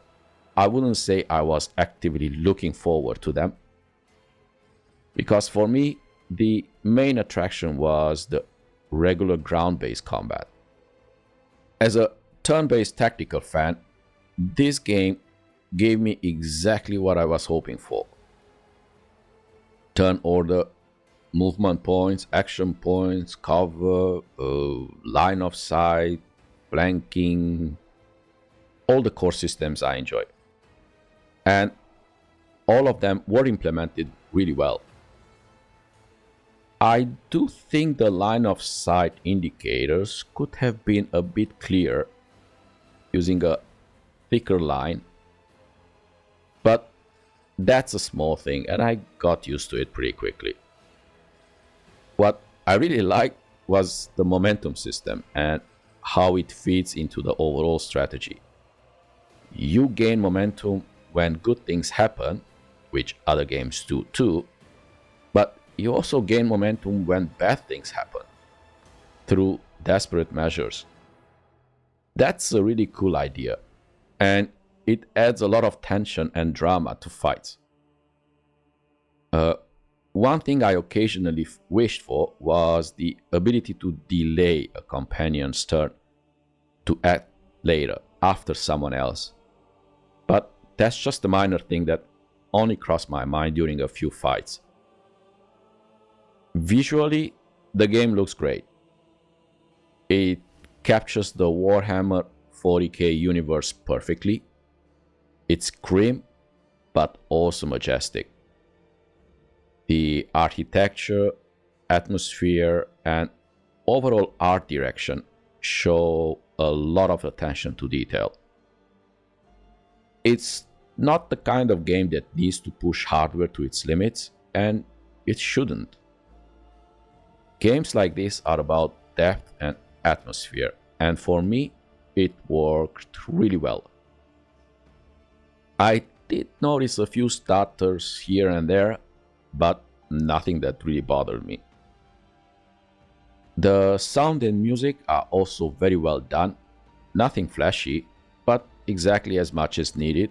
I wouldn't say I was actively looking forward to them. Because for me, the main attraction was the regular ground-based combat. As a turn-based tactical fan, this game gave me exactly what I was hoping for. Turn order, movement points, action points, cover, line of sight, flanking, all the core systems I enjoy. And all of them were implemented really well. I do think the line of sight indicators could have been a bit clearer using a thicker line, but that's a small thing, and I got used to it pretty quickly. What I really liked was the momentum system and how it feeds into the overall strategy. You gain momentum when good things happen, which other games do too, but you also gain momentum when bad things happen, through desperate measures. That's a really cool idea, and it adds a lot of tension and drama to fights. One thing I occasionally wished for was the ability to delay a companion's turn to act later, after someone else. But that's just a minor thing that only crossed my mind during a few fights. Visually, the game looks great. It captures the Warhammer 40k universe perfectly. It's grim, but also majestic. The architecture, atmosphere, and overall art direction show a lot of attention to detail. It's not the kind of game that needs to push hardware to its limits, and it shouldn't. Games like this are about depth and atmosphere, and for me, it worked really well. I did notice a few stutters here and there, but nothing that really bothered me. The sound and music are also very well done, nothing flashy, but exactly as much as needed.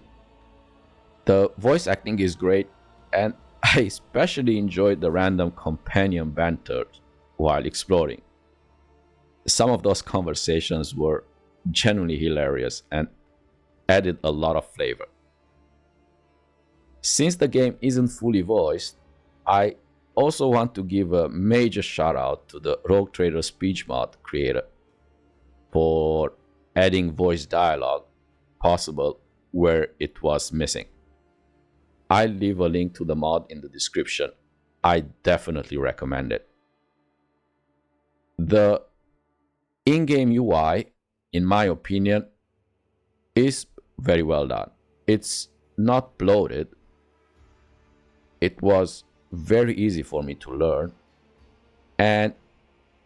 The voice acting is great, and I especially enjoyed the random companion banter while exploring. Some of those conversations were genuinely hilarious and added a lot of flavor. Since the game isn't fully voiced, I also want to give a major shout out to the Rogue Trader speech mod creator for adding voice dialogue possible where it was missing. I'll leave a link to the mod in the description. I definitely recommend it. The in-game UI, in my opinion, is very well done. It's not bloated. It was very easy for me to learn, and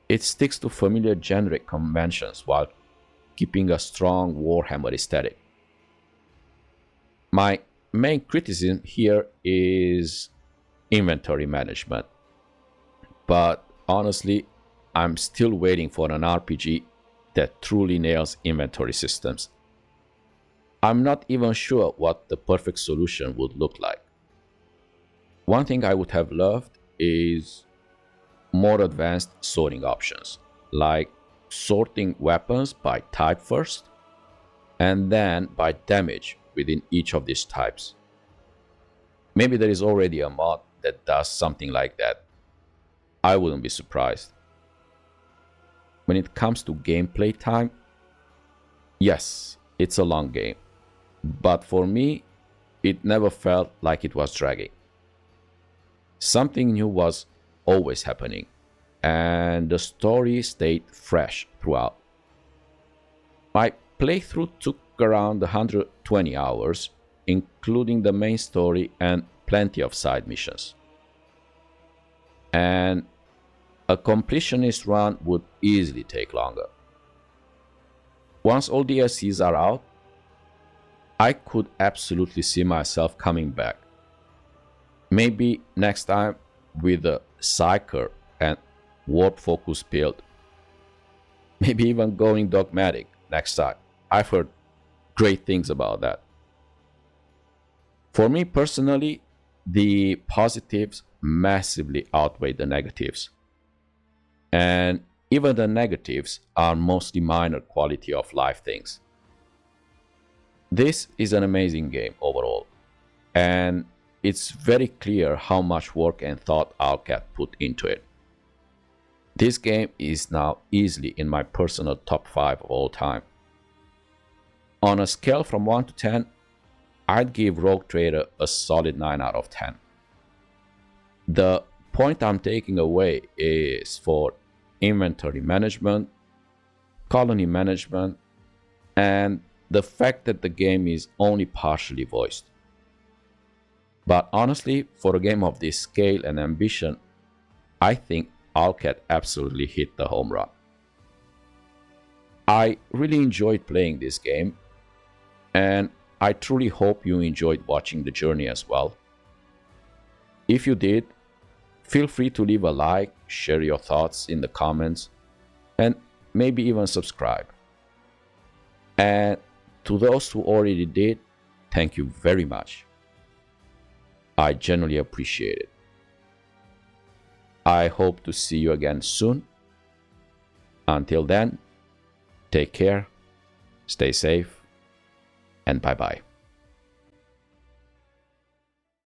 it sticks to familiar generic conventions while keeping a strong Warhammer aesthetic. My main criticism here is inventory management, but honestly, I'm still waiting for an RPG that truly nails inventory systems. I'm not even sure what the perfect solution would look like. One thing I would have loved is more advanced sorting options, like sorting weapons by type first, and then by damage within each of these types. Maybe there is already a mod that does something like that. I wouldn't be surprised. When it comes to gameplay time, yes, it's a long game, but for me, it never felt like it was dragging. Something new was always happening, and the story stayed fresh throughout. My playthrough took around 120 hours, including the main story and plenty of side missions. And a completionist run would easily take longer. Once all DLCs are out, I could absolutely see myself coming back. Maybe next time with a Psyker and Warp Focus build. Maybe even going dogmatic next time. I've heard great things about that. For me personally, the positives massively outweigh the negatives. And even the negatives are mostly minor quality of life things. This is an amazing game overall, and it's very clear how much work and thought Yrliet put into it. This game is now easily in my personal top 5 of all time. On a scale from 1 to 10, I'd give Rogue Trader a solid 9 out of 10. The point I'm taking away is for inventory management, colony management, and the fact that the game is only partially voiced. But honestly, for a game of this scale and ambition, I think Alcat absolutely hit the home run. I really enjoyed playing this game, and I truly hope you enjoyed watching the journey as well. If you did, feel free to leave a like, share your thoughts in the comments, and maybe even subscribe. And to those who already did, thank you very much. I genuinely appreciate it. I hope to see you again soon. Until then, take care, stay safe, and bye-bye.